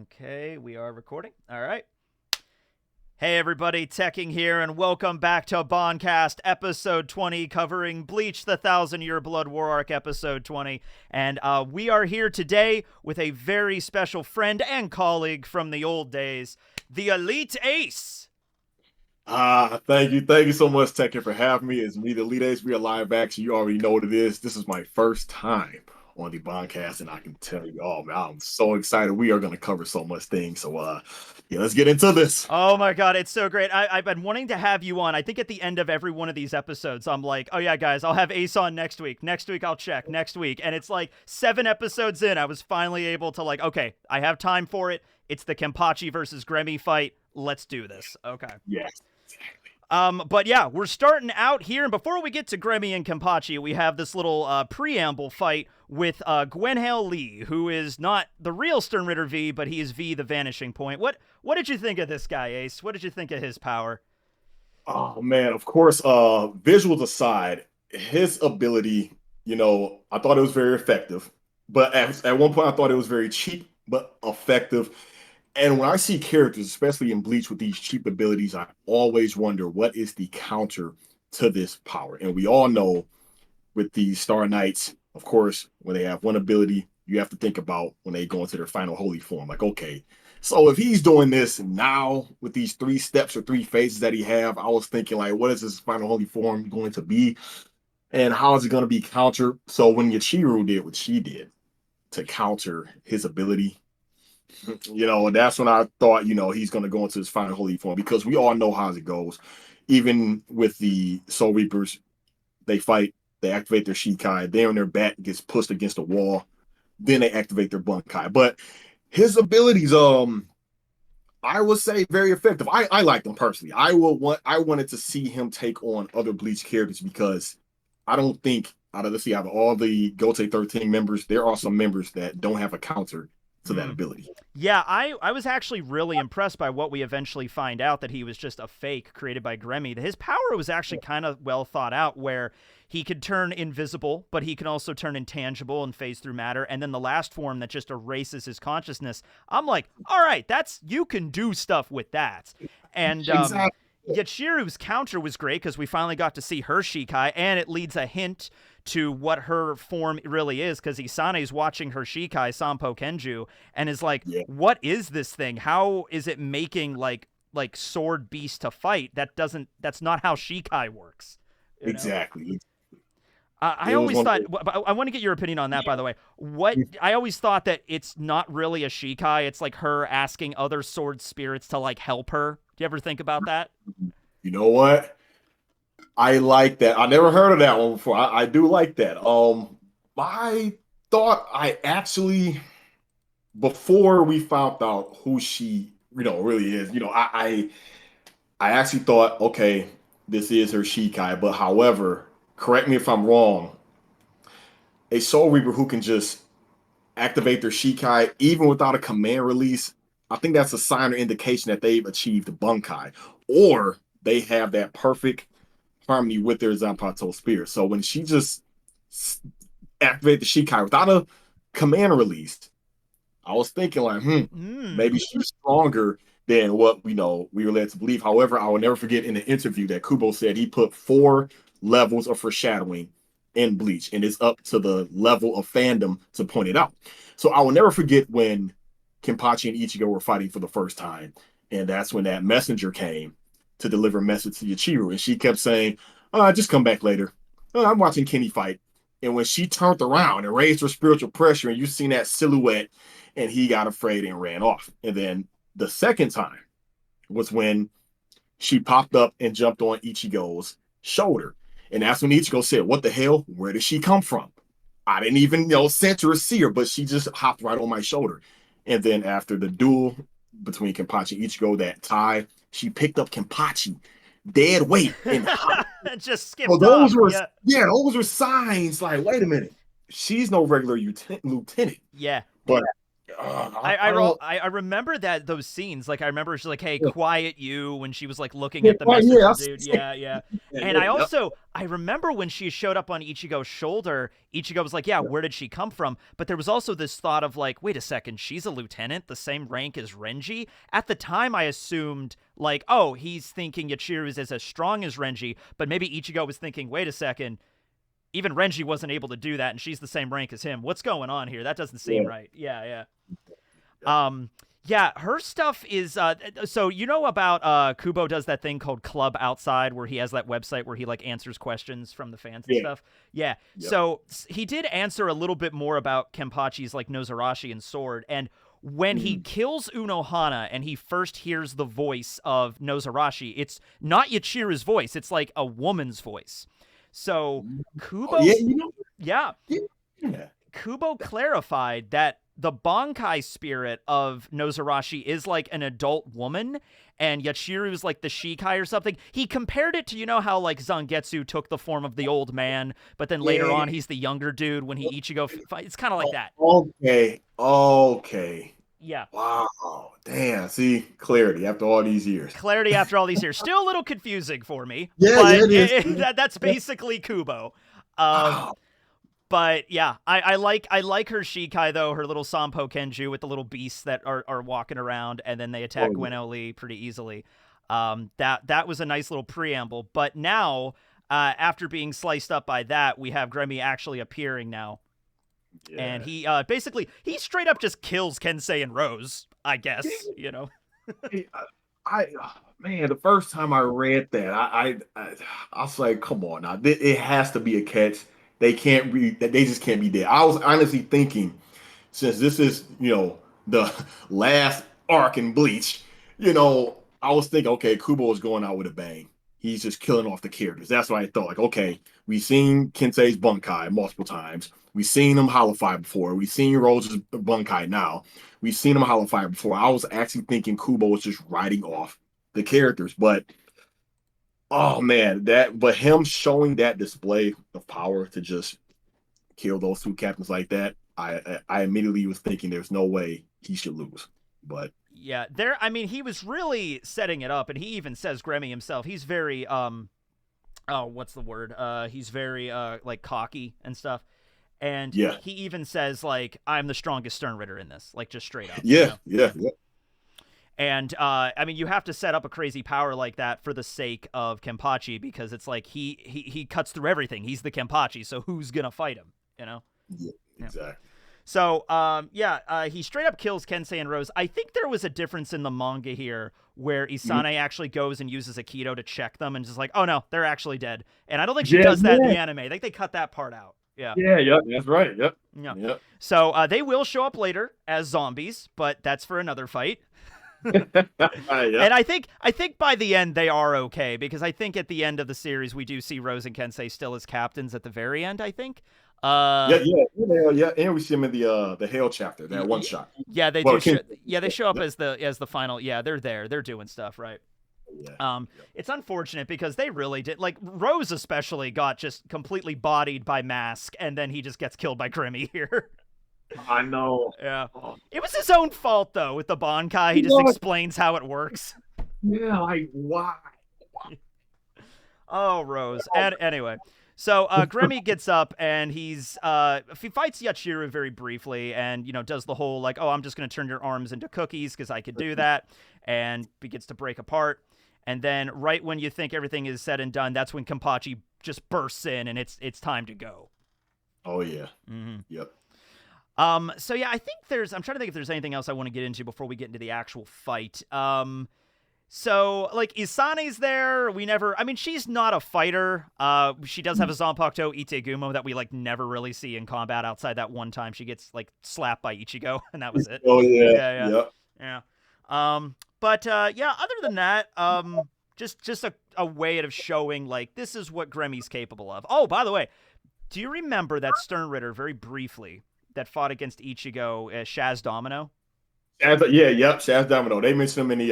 Okay, we are recording. All right. Hey everybody, Teching here, and welcome back to BAN-KAST episode 20, covering Bleach, the 1,000-Year Blood War Arc, episode 20. And we are here today with a very special friend and colleague from the old days, the Elite Ace. Thank you. Thank you so much, Tekken, for having me. It's me, the Elite Ace. We are live action. You already know what it is. This is my first time on the BAN-KAST, and I can tell you, oh man, I'm so excited. We are going to cover so much things. So, yeah, let's get into this. Oh my god, it's so great. I've been wanting to have you on. I think at the end of every one of these episodes, I'm like, oh yeah, guys, I'll have Ace on next week. Next week, I'll check. Next week. And it's like 7 episodes in, I was finally able to like, okay, I have time for it. It's the Kenpachi versus Gremmy fight. Let's do this. Okay. Yes. But yeah, we're starting out here, and before we get to Gremmy and Kenpachi, we have this little preamble fight with Gwenhale Lee, who is not the real Stern Ritter V, but he is V, the Vanishing Point. What did you think of this guy, Ace? What did you think of his power? Oh man, of course, visuals aside, his ability, I thought it was very effective. But at one point, I thought it was very cheap, but effective. And when I see characters, especially in Bleach, with these cheap abilities, I always wonder what is the counter to this power. And we all know with the Star Knights, of course, when they have one ability, you have to think about when they go into their final holy form. Like, okay, so if he's doing this now with these 3 steps or 3 phases that he have, I was thinking like, what is his final holy form going to be? And how is it going to be countered? So when Yachiru did what she did to counter his ability, that's when I thought, he's going to go into his final holy form, because we all know how it goes. Even with the Soul Reapers, they fight, they activate their Shikai, there and their back gets pushed against a wall, then they activate their Bunkai. But his abilities, I would say very effective. I like them personally. I wanted to see him take on other Bleach characters, because I don't think out of all the Gote 13 members, there are some members that don't have a counter to that ability. Yeah, I was actually really impressed by what we eventually find out, that he was just a fake created by Gremmy. His power was actually kind of well thought out, where he could turn invisible, but he can also turn intangible and phase through matter. And then the last form that just erases his consciousness. I'm like, all right, you can do stuff with that. And Exactly. Yachiru's counter was great, because we finally got to see her Shikai, and it leads a hint to what her form really is, because Isane's watching her Shikai, Sampo Kenju, and is like, what is this thing? How is it making like sword beast to fight? That's not how Shikai works. Exactly. I always thought, I want to get your opinion on that, by the way. I always thought that it's not really a Shikai, it's like her asking other sword spirits to like help her. Do you ever think about that? You know what? I like that. I never heard of that one before. I do like that. I thought I actually, before we found out who she, really is, I actually thought, okay, this is her Shikai. But however, correct me if I'm wrong, a Soul Reaper who can just activate their Shikai even without a command release, I think that's a sign or indication that they've achieved Bunkai, or they have that perfect harmony with their Zanpato spirit. So when she just activated the Shikai without a command release, I was thinking like, maybe she's stronger than what we were led to believe. However, I will never forget in the interview that Kubo said he put 4 levels of foreshadowing in Bleach, and it's up to the level of fandom to point it out. So I will never forget when Kenpachi and Ichigo were fighting for the first time, and that's when that messenger came to deliver a message to Yachiru, and she kept saying, just come back later. I'm watching Kenny fight. And when she turned around and raised her spiritual pressure, and you seen that silhouette, and he got afraid and ran off. And then the second time was when she popped up and jumped on Ichigo's shoulder. And that's when Ichigo said, what the hell? Where did she come from? I didn't even sense her or see her, but she just hopped right on my shoulder. And then after the duel between Kenpachi and Ichigo, that tie, she picked up Kenpachi dead weight and just skipped well, those off. were those were signs like, wait a minute, she's no regular lieutenant. Yeah. But don't. I remember that those scenes. Like I remember she's like, "Hey, Yeah, quiet you," when she was like looking yeah, at the right, yeah, messenger dude. Yeah, yeah. And I yep, also I remember when she showed up on Ichigo's shoulder, Ichigo was like, "Yeah, yep. where did she come from?" But there was also this thought of like, "Wait a second, she's a lieutenant, the same rank as Renji." At the time, I assumed like, "Oh, he's thinking Yachiru is as strong as Renji," but maybe Ichigo was thinking, "Wait a second." Even Renji wasn't able to do that, and she's the same rank as him. What's going on here? That doesn't seem Yeah, right. Yeah, yeah. yeah. Yeah, her stuff is so you know about Kubo does that thing called Club Outside where he has that website where he like answers questions from the fans and Yeah. stuff. Yeah. Yep. So he did answer a little bit more about Kenpachi's like Nozarashi and sword, and when he Mm. kills Unohana and he first hears the voice of Nozarashi, it's not Yachiru's voice, it's like a woman's voice. So Oh, yeah, Kubo yeah, yeah. Kubo clarified that the Bankai spirit of Nozarashi is like an adult woman, and Yachiru's like the Shikai or something. He compared it to, you know, how like Zangetsu took the form of the old man, but then later Yeah. on he's the younger dude when he Ichigo. It's kind of like that. Okay. Okay. Yeah. Wow. Damn. See, clarity after all these years. Clarity after all these years. Still a little confusing for me, Yeah, yeah, but it is. that's Yeah. basically Kubo. Um, Wow. But yeah, I like her Shikai though, her little Sampo Kenju with the little beasts that are walking around and then they attack Oh, Gwen Oli pretty easily. That was a nice little preamble. But now, after being sliced up by that, we have Gremmy actually appearing now. And yeah. he basically he straight up just kills Kensei and Rose, I guess, you know. Hey, man, the first time I read that, I was like, come on now, it has to be a catch. They can't be, they just can't be dead. I was honestly thinking, since this is, the last arc in Bleach, I was thinking, okay, Kubo is going out with a bang. He's just killing off the characters. That's what I thought. Like, okay, we've seen Kensei's Bunkai multiple times. We've seen him Holofy before. We've seen Rose's Bunkai now. We've seen him Holofy before. I was actually thinking Kubo was just writing off the characters, but oh man, but him showing that display of power to just kill those two captains like that, I immediately was thinking there's no way he should lose. But Yeah, there. I mean, he was really setting it up, and he even says Gremmy himself. He's very oh, what's the word? He's very like cocky and stuff. And yeah, he even says like, "I'm the strongest Sternritter in this," like just straight up, you yeah, know. yeah, yeah, And I mean, you have to set up a crazy power like that for the sake of Kenpachi because it's like he cuts through everything. He's the Kenpachi, so who's gonna fight him? You know. yeah, Yeah. exactly. So, he straight up kills Kensei and Rose. I think there was a difference in the manga here where Isane actually goes and uses Aikido to check them and just like, oh no, they're actually dead. And I don't think she Yeah, does that in yeah, the anime. I think they cut that part out. Yeah. yeah, yeah. That's right. Yep, Yeah. yep. So they will show up later as zombies, but that's for another fight. Yep. And I think by the end they are okay because I think at the end of the series we do see Rose and Kensei still as captains at the very end. I think. Yeah, yeah, yeah, yeah. And we see him in the Hell chapter, that one shot. Yeah, they Well, do. Yeah, they show up yep, as the final. Yeah, they're there. They're doing stuff, right? yeah, yep. It's unfortunate because they really did. Like Rose especially got just completely bodied by Mask, and then he just gets killed by Grimmy here. I know. Yeah, Oh, it was his own fault though with the Bankai. He just what? explains how it works. Yeah, like why? Oh, Rose. And anyway, so Grimmy gets up and he fights Yachiru very briefly, and does the whole like, oh, I'm just gonna turn your arms into cookies because I could do that, and begins to break apart. And then right when you think everything is said and done, that's when Kenpachi just bursts in, and it's time to go. Oh yeah. Mm-hmm. Yep. So yeah, I'm trying to think if there's anything else I want to get into before we get into the actual fight. So like Isane's there. I mean, she's not a fighter. She does have a Zanpakuto Itegumo that we like never really see in combat outside that one time she gets like slapped by Ichigo, and that was it. Oh yeah. Yeah, Yep. yeah. But yeah, other than that, just a way of showing like this is what Gremmy's capable of. Oh, by the way, do you remember that Sternritter very briefly that fought against Ichigo as Shaz Domino? Yeah, yep. Shaz Domino. They mentioned him in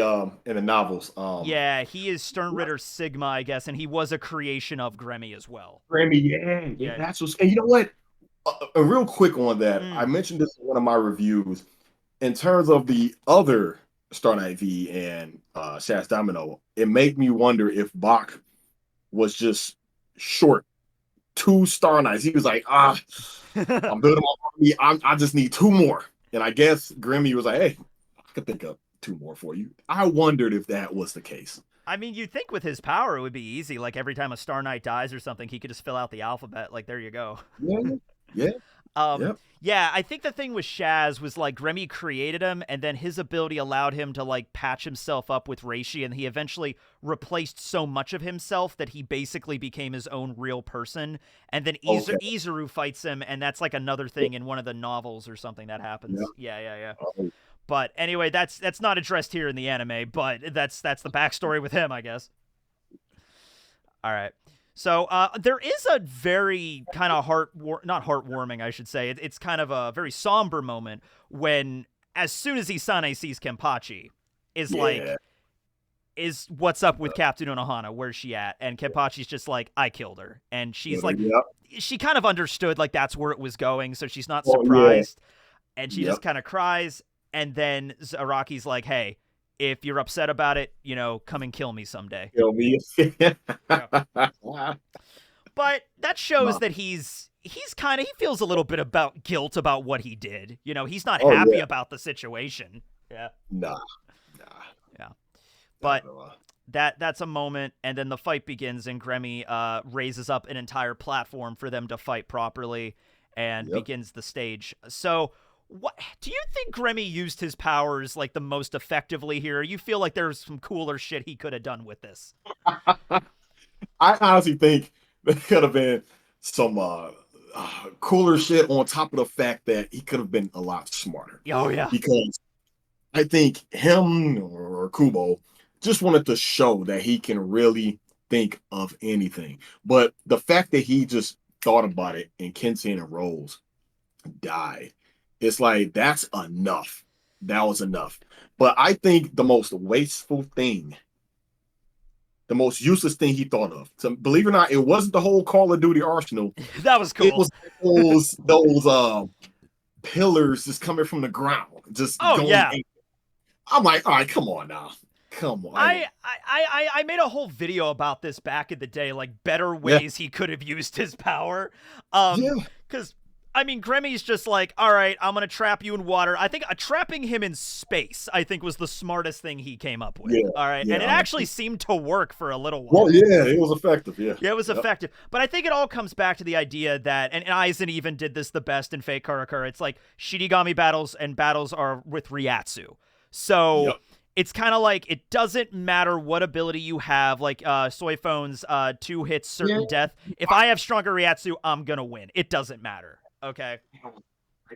the novels. Yeah, he is Sternritter Sigma, I guess, and he was a creation of Gremmy as well. Grammy. Yeah, yeah. Yeah. That's what's. And you know what? Real quick on that, I Mm. mentioned this in one of my reviews. in terms of the other Star Knight V and Shaz Domino, it made me wonder if Bach was just short 2 Star Knights. He was like, I'm building my army. I just need 2 more. And I guess Grimmy was like, hey, I could think of 2 more for you. I wondered if that was the case. I mean, you'd think with his power it would be easy. Like every time a Star Knight dies or something, he could just fill out the alphabet. Like there you go. Yeah, yeah, yeah. Yeah, I think the thing with Shaz was like Remy created him, and then his ability allowed him to like patch himself up with Reishi, and he eventually replaced so much of himself that he basically became his own real person. And then Okay. Izuru fights him, and that's like another thing in one of the novels or something that happens. Yeah. Oh, But anyway, that's not addressed here in the anime, but that's the backstory with him, I guess. All right. So there is a very kind of not heartwarming, I should say. It's kind of a very somber moment when, as soon as Isane sees Kenpachi, is like, yeah. is what's up with Captain Unohana? Where's she at? And Kenpachi's just like, I killed her. And she's like, Yep. she kind of understood like that's where it was going, so she's not Oh, surprised. And she Yep. just kind of cries. And then Araki's like, hey, if you're upset about it, you know, come and kill me someday. Kill me. But that shows that he's kind of, he feels a little bit about guilt about what he did. You know, he's not happy about the situation. Yeah. Nah. Yeah. But that's a moment, and then the fight begins, and Gremmy raises up an entire platform for them to fight properly and begins the stage. So what do you think Gremmy used his powers like the most effectively here? You feel like there's some cooler shit he could have done with this? I honestly think there could have been some cooler shit on top of the fact that he could have been a lot smarter. Oh yeah. Because I think him or Kubo just wanted to show that he can really think of anything. But the fact that he just thought about it and Kensei and Rose died, it's like, that's enough. That was enough. But I think the most wasteful thing, the most useless thing he thought of, so believe it or not, it wasn't the whole Call of Duty arsenal. That was cool. It was those pillars just coming from the ground. Just going in. I'm like, all right, come on now. Come on. I made a whole video about this back in the day, like better ways he could have used his power. Because I mean, Gremmy's just like, all right, I'm going to trap you in water. I think trapping him in space, I think, was the smartest thing he came up with. All right. And it actually seemed to work for a little while. Well, yeah, it was effective. Yeah, it was effective. But I think it all comes back to the idea that, and Aizen even did this the best in Fate Karakura, it's like Shinigami battles and battles are with Ryatsu. So it's kind of like, it doesn't matter what ability you have, like Soy Phone's 2 hits certain death. If I have stronger Ryatsu, I'm going to win. It doesn't matter. Okay.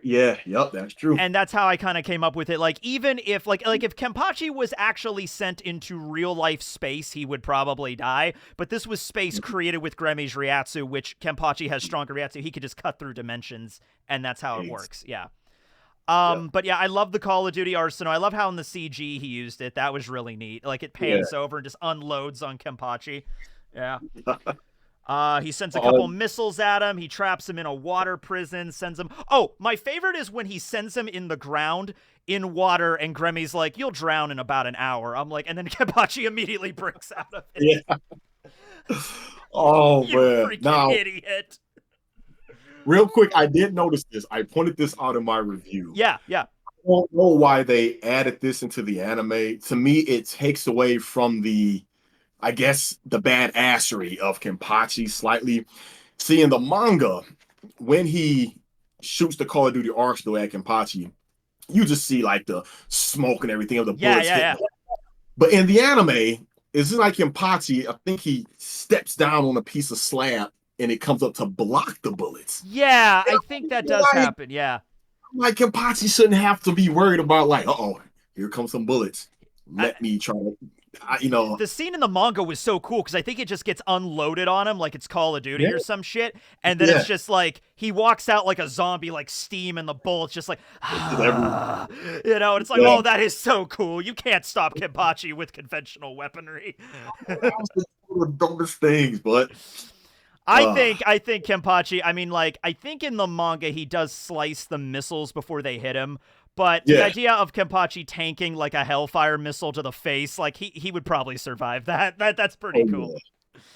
Yeah, that's true. And that's how I kind of came up with it. Like, even if like if Kenpachi was actually sent into real life space, he would probably die. But this was space created with Gremmy's Ryatsu, which Kenpachi has stronger Ryatsu. He could just cut through dimensions, and that's how it works. Yeah. But yeah, I love the Call of Duty arsenal. I love how in the CG he used it. That was really neat. Like, it pans over and just unloads on Kenpachi. Yeah. He sends a couple missiles at him. He traps him in a water prison, sends him... Oh, my favorite is when he sends him in the ground in water, and Gremmy's like, you'll drown in about an hour. I'm like, and then Kenpachi immediately breaks out of it. Yeah. Oh, you man. Freaking idiot. Real quick, I did notice this. I pointed this out in my review. Yeah. I don't know why they added this into the anime. To me, it takes away from the, I guess, the badassery of Kenpachi slightly. See, in the manga, when he shoots the Call of Duty arsenal at Kenpachi, you just see like the smoke and everything of the bullets hitting. But in the anime, it's like Kenpachi, I think he steps down on a piece of slab and it comes up to block the bullets. Yeah, I think that does happen, yeah. Like, Kenpachi shouldn't have to be worried about, like, uh-oh, here comes some bullets. Let me try to... The scene in the manga was so cool because I think it just gets unloaded on him like it's Call of Duty or some shit, and then it's just like he walks out like a zombie, like steam in the bullets, just like you know, and it's like, oh, that is so cool. You can't stop Kenpachi with conventional weaponry. That was one of the dumbest things, but I think Kenpachi, I mean, like, I think in the manga he does slice the missiles before they hit him. But the Yeah. idea of Kenpachi tanking like a Hellfire missile to the face, like he would probably survive that. That's pretty Oh, cool.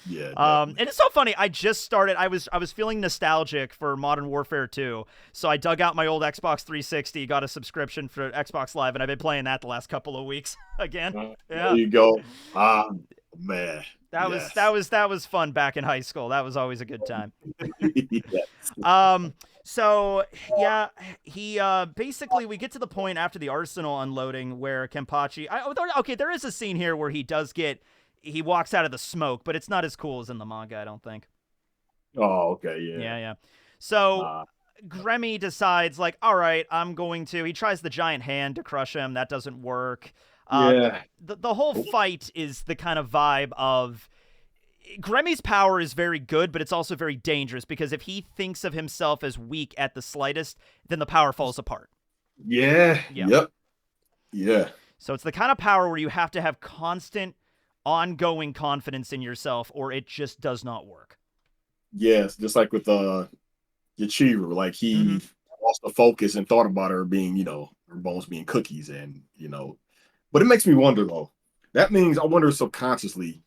yeah, And definitely. it's so funny. I just started. I was feeling nostalgic for Modern Warfare 2, so I dug out my old Xbox 360, got a subscription for Xbox Live, and I've been playing that the last couple of weeks again. There Yeah, you go. Man. Yes. that was fun back in high school. That was always a good time. Yes. So yeah, he basically we get to the point after the arsenal unloading where Kenpachi. Okay, there is a scene here where he walks out of the smoke, but it's not as cool as in the manga, I don't think. Oh, okay. Yeah. Yeah. So Uh, Gremmy decides, like, all right, he tries the giant hand to crush him. That doesn't work. yeah. The whole fight is the kind of vibe of Gremmy's power is very good, but it's also very dangerous because if he thinks of himself as weak at the slightest, then the power falls apart. Yeah. Yeah. Yep. Yeah. So it's the kind of power where you have to have constant, ongoing confidence in yourself, or it just does not work. Yes. Just like with Yachiru, like he lost the focus and thought about her being, her bones being cookies, and but it makes me wonder though. That means I wonder subconsciously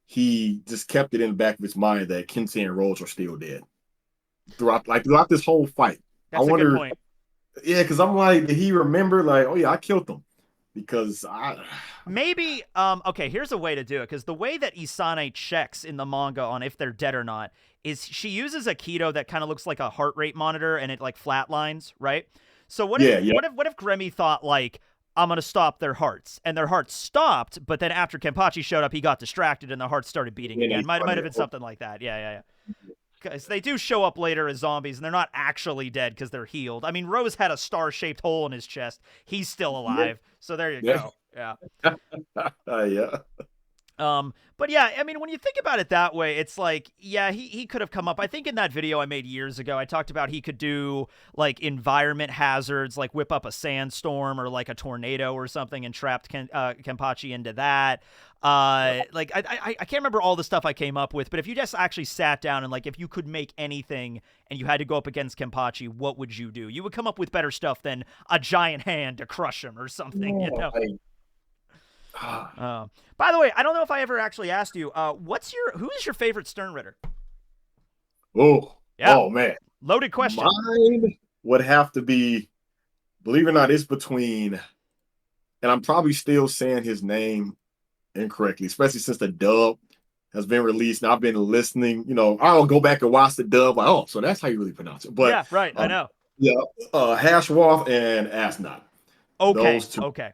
he just kept it in the back of his mind that Kensei and Rose are still dead throughout this whole fight. That's a good point. Yeah, because I'm like, did he remember like, oh yeah, I killed them? Because maybe okay, here's a way to do it, because the way that Isane checks in the manga on if they're dead or not is she uses a keto that kind of looks like a heart rate monitor, and it like flatlines, right? So what if Gremmy thought like, I'm gonna stop their hearts, and their hearts stopped, but then after Kenpachi showed up, he got distracted and their hearts started beating again. Might have been something like that. Yeah. Because they do show up later as zombies, and they're not actually dead because they're healed. I mean, Rose had a star-shaped hole in his chest. He's still alive. So there you go. Yeah. Yeah. But yeah, I mean, when you think about it that way, it's like, yeah, he could have come up. I think in that video I made years ago, I talked about he could do like environment hazards, like whip up a sandstorm or like a tornado or something, and trapped Kenpachi into that. Like I can't remember all the stuff I came up with, but if you just actually sat down and like, if you could make anything and you had to go up against Kenpachi, what would you do? You would come up with better stuff than a giant hand to crush him or something, you know? By the way, I don't know if I ever actually asked you, who is your favorite Sternritter? Oh man, loaded question. Mine would have to be, believe it or not, it's between, and I'm probably still saying his name incorrectly, especially since the dub has been released and I've been listening. I'll go back and watch the dub. Like, oh, so that's how you really pronounce it. But yeah, right. I know. Yeah, Hashwoth and Asnot. Okay.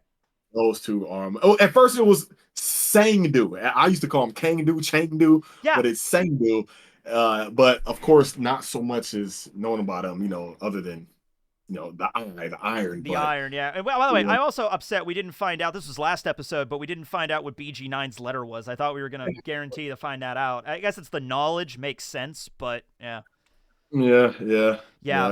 Those two are. At first it was Sangdu. I used to call him Kangdu, Chengdu, but it's Sangdu. But of course, not so much is known about him, other than the iron. The iron, yeah. And by the way, I'm also upset we didn't find out. This was last episode, but we didn't find out what BG9's letter was. I thought we were gonna guarantee to find that out. I guess it's the knowledge, makes sense, but yeah. Yeah,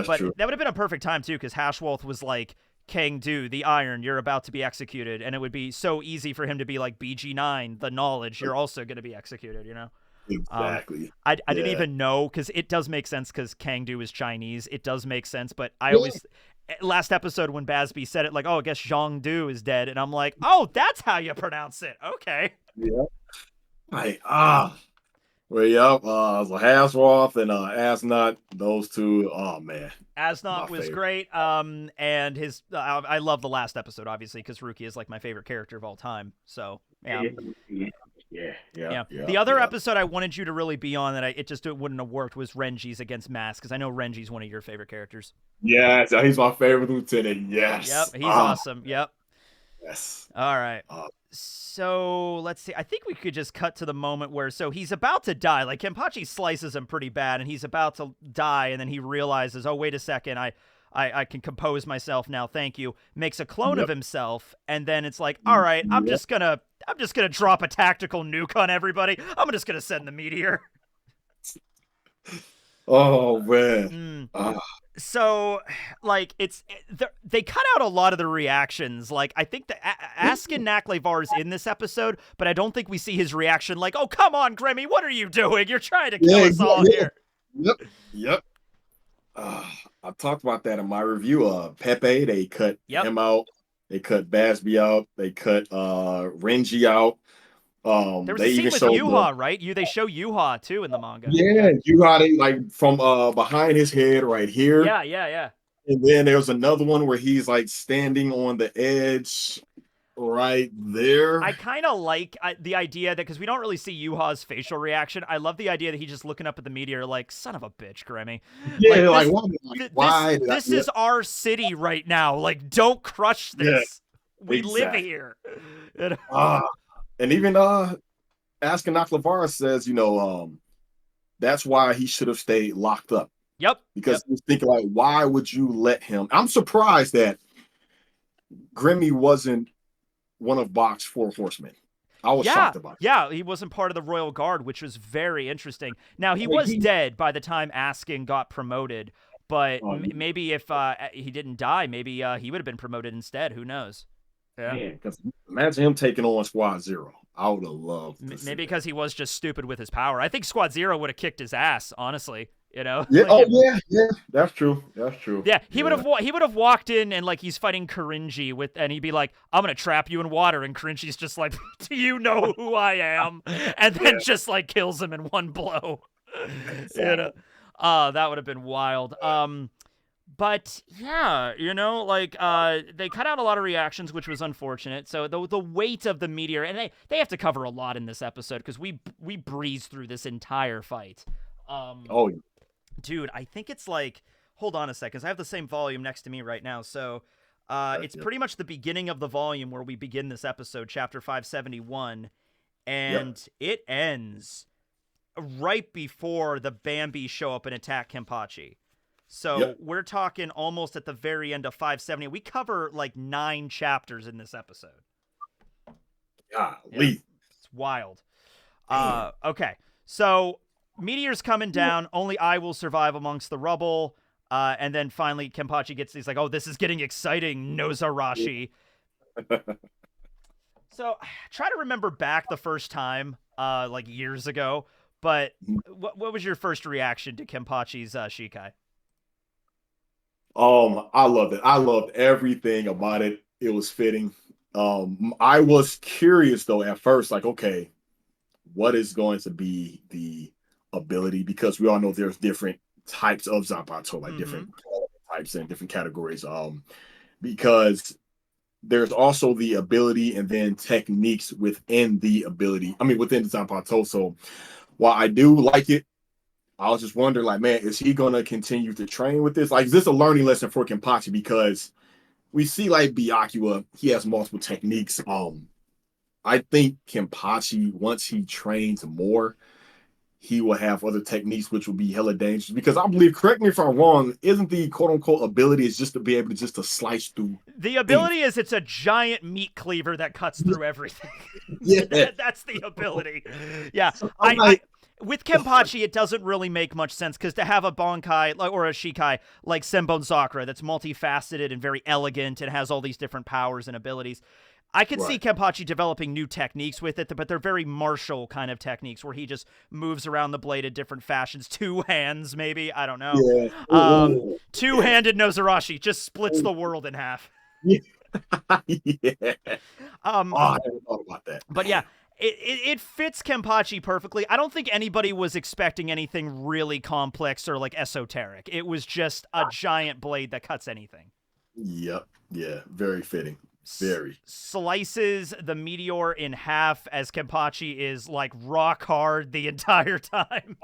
but true. That would have been a perfect time too, because Hashwoth was like, Kangdu, the iron, you're about to be executed, and it would be so easy for him to be like, BG9, the knowledge, you're also going to be executed, Exactly. I didn't even know, because it does make sense, because Kangdu is Chinese. It does make sense, but I always, last episode when Basby said it, like, oh, I guess Zhongdu is dead, and I'm like, oh, that's how you pronounce it. Okay. Yeah. Well, so Hashwoth and Asnot, those two, oh man. Asnot was great. And his, I love the last episode, obviously, because Ruki is like my favorite character of all time. So, yeah. The other episode I wanted you to really be on that it wouldn't have worked was Renji's against Mask, because I know Renji's one of your favorite characters. Yeah, he's my favorite lieutenant. Yes. Yep, he's awesome. Yep. Yes. All right. So let's see. I think we could just cut to the moment where, so he's about to die. Like, Kenpachi slices him pretty bad, and he's about to die, and then he realizes, oh, wait a second, I can compose myself now. Thank you. Makes a clone of himself, and then it's like, all right, I'm just gonna drop a tactical nuke on everybody. I'm just gonna send the meteor. Oh man. So, like, they cut out a lot of the reactions. Like, I think Askin Naklevar is in this episode, but I don't think we see his reaction like, oh, come on, Gremmy, what are you doing? You're trying to kill us all here. Yep. I talked about that in my review. Pepe, they cut Yep. him out. They cut Basby out. They cut Renji out. There was a They scene even with showed Yuha, right? They show Yuha too in the manga. yeah, Yeah. you got it like from behind his head right here. Yeah, yeah, yeah. And then there's another one where he's like standing on the edge right there. I kind of like the idea that because we don't really see Yuha's facial reaction. I love the idea that he's just looking up at the meteor like, son of a bitch, Grammy. Yeah, Like like, this, why? Why did I, this is our city right now. Like, don't crush yeah, this. We live exactly. here. You know? And even Askenak Lavara says, that's why he should have stayed locked up. Yep. Because he was thinking like, why would you let him? I'm surprised that Grimmy wasn't one of Bach's four horsemen. I was shocked about it. Yeah, he wasn't part of the Royal Guard, which was very interesting. Now, he was dead by the time Askin got promoted, but maybe if he didn't die, maybe he would have been promoted instead. Who knows? Yeah, because imagine him taking on Squad Zero. I would have loved to maybe because he was just stupid with his power. I think Squad Zero would have kicked his ass, honestly. Yeah. Like, yeah. That's true. Yeah, he would have walked in and like he's fighting Korinji and he'd be like, "I'm gonna trap you in water," and Korinji's just like, "Do you know who I am?" And then just like kills him in one blow. Exactly. That would have been wild. But yeah, like they cut out a lot of reactions, which was unfortunate. So the weight of the meteor, and they have to cover a lot in this episode because we breeze through this entire fight. Dude, I think it's like, hold on a second, 'cause I have the same volume next to me right now. So it's pretty much the beginning of the volume where we begin this episode, chapter 571, and it ends right before the Bambi show up and attack Kenpachi. So we're talking almost at the very end of 570. We cover like 9 chapters in this episode. Golly. It's wild. Okay, so meteor's coming down. Only I will survive amongst the rubble. And then finally Kenpachi he's like, oh, this is getting exciting, Nozarashi. So try to remember back the first time, like years ago. But what was your first reaction to Kenpachi's Shikai? I loved it. I loved everything about it. It was fitting. I was curious though at first, like, okay, what is going to be the ability? Because we all know there's different types of Zanpakuto, like different types and different categories. Because there's also the ability and then techniques within the ability. I mean, within the Zanpakuto. So while I do like it, I was just wondering, like, man, is he going to continue to train with this? Like, is this a learning lesson for Kenpachi? Because we see, like, Byakuya, he has multiple techniques. I think Kenpachi, once he trains more, he will have other techniques which will be hella dangerous. Because I believe, correct me if I'm wrong, isn't the quote-unquote ability is just to be able to just to slice through? The ability is it's a giant meat cleaver that cuts through everything. That's the ability. Yeah, so with Kenpachi, it doesn't really make much sense because to have a Bankai or a Shikai like Senbon Sakura that's multifaceted and very elegant and has all these different powers and abilities, I could see Kenpachi developing new techniques with it, but they're very martial kind of techniques where he just moves around the blade in different fashions. 2 hands, maybe. I don't know. Yeah. Two-handed Nozarashi just splits the world in half. Yeah. I never thought about that. But yeah. It fits Kenpachi perfectly. I don't think anybody was expecting anything really complex or like esoteric. It was just a giant blade that cuts anything. Yep. Yeah. Very fitting. Very. Slices the meteor in half as Kenpachi is like rock hard the entire time.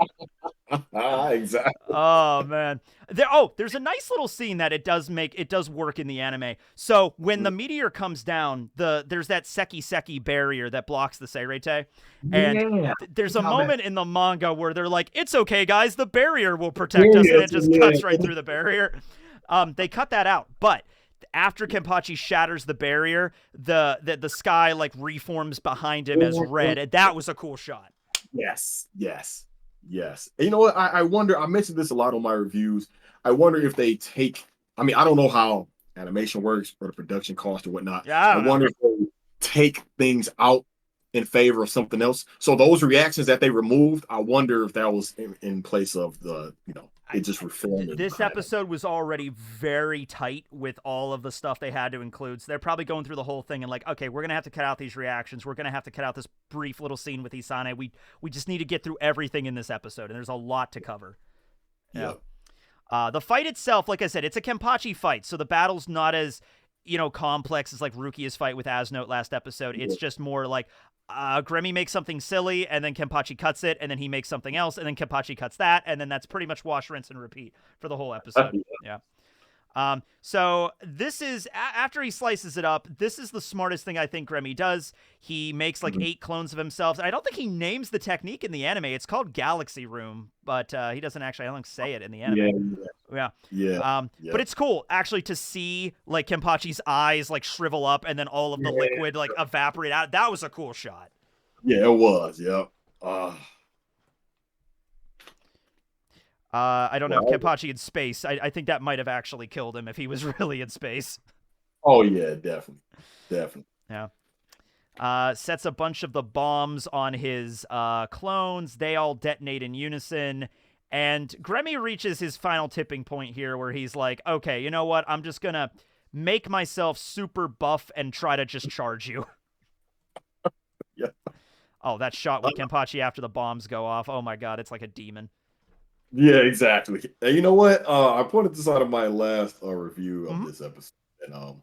Exactly. Oh man. There's a nice little scene that it does work in the anime. So when the meteor comes down, there's that Seki barrier that blocks the Seirete. And there's a moment in the manga where they're like, it's okay, guys, the barrier will protect us, and it just cuts right through the barrier. They cut that out, but after Kenpachi shatters the barrier, the sky like reforms behind him as red, and that was a cool shot. Yes. And you know what? I wonder, I mentioned this a lot on my reviews. I wonder if they I don't know how animation works or the production cost or whatnot. Yeah, I wonder if they take things out in favor of something else. So those reactions that they removed, I wonder if that was in place of the, it just reformed it This behind it. episode was already very tight with all of the stuff they had to include. So they're probably going through the whole thing and like, okay, we're going to have to cut out these reactions. We're going to have to cut out this brief little scene with Isane. We just need to get through everything in this episode, and there's a lot to cover. Yeah. The fight itself, like I said, it's a Kenpachi fight, so the battle's not as, complex as like Rukia's fight with Asnote last episode. It's just more like Gremmy makes something silly, and then Kenpachi cuts it, and then he makes something else, and then Kenpachi cuts that, and then that's pretty much wash, rinse, and repeat for the whole episode. Yeah. So this is, after he slices it up, this is the smartest thing I think Gremmy does. He makes like 8 clones of himself. I don't think he names the technique in the anime. It's called Galaxy Room, but he doesn't actually, I don't say it in the anime. Yeah. But it's cool actually to see like Kenpachi's eyes like shrivel up and then all of the liquid like evaporate out. That was a cool shot. Yeah, it was. Yep. I don't know, Kenpachi in space. I think that might have actually killed him if he was really in space. Oh yeah, definitely. Yeah. Sets a bunch of the bombs on his clones. They all detonate in unison. And Gremmy reaches his final tipping point here where he's like, okay, you know what? I'm just going to make myself super buff and try to just charge you. Yeah. Oh, that shot with Kenpachi after the bombs go off. Oh my God, it's like a demon. Yeah, exactly. And you know what? I pointed this out in my last review of this episode, and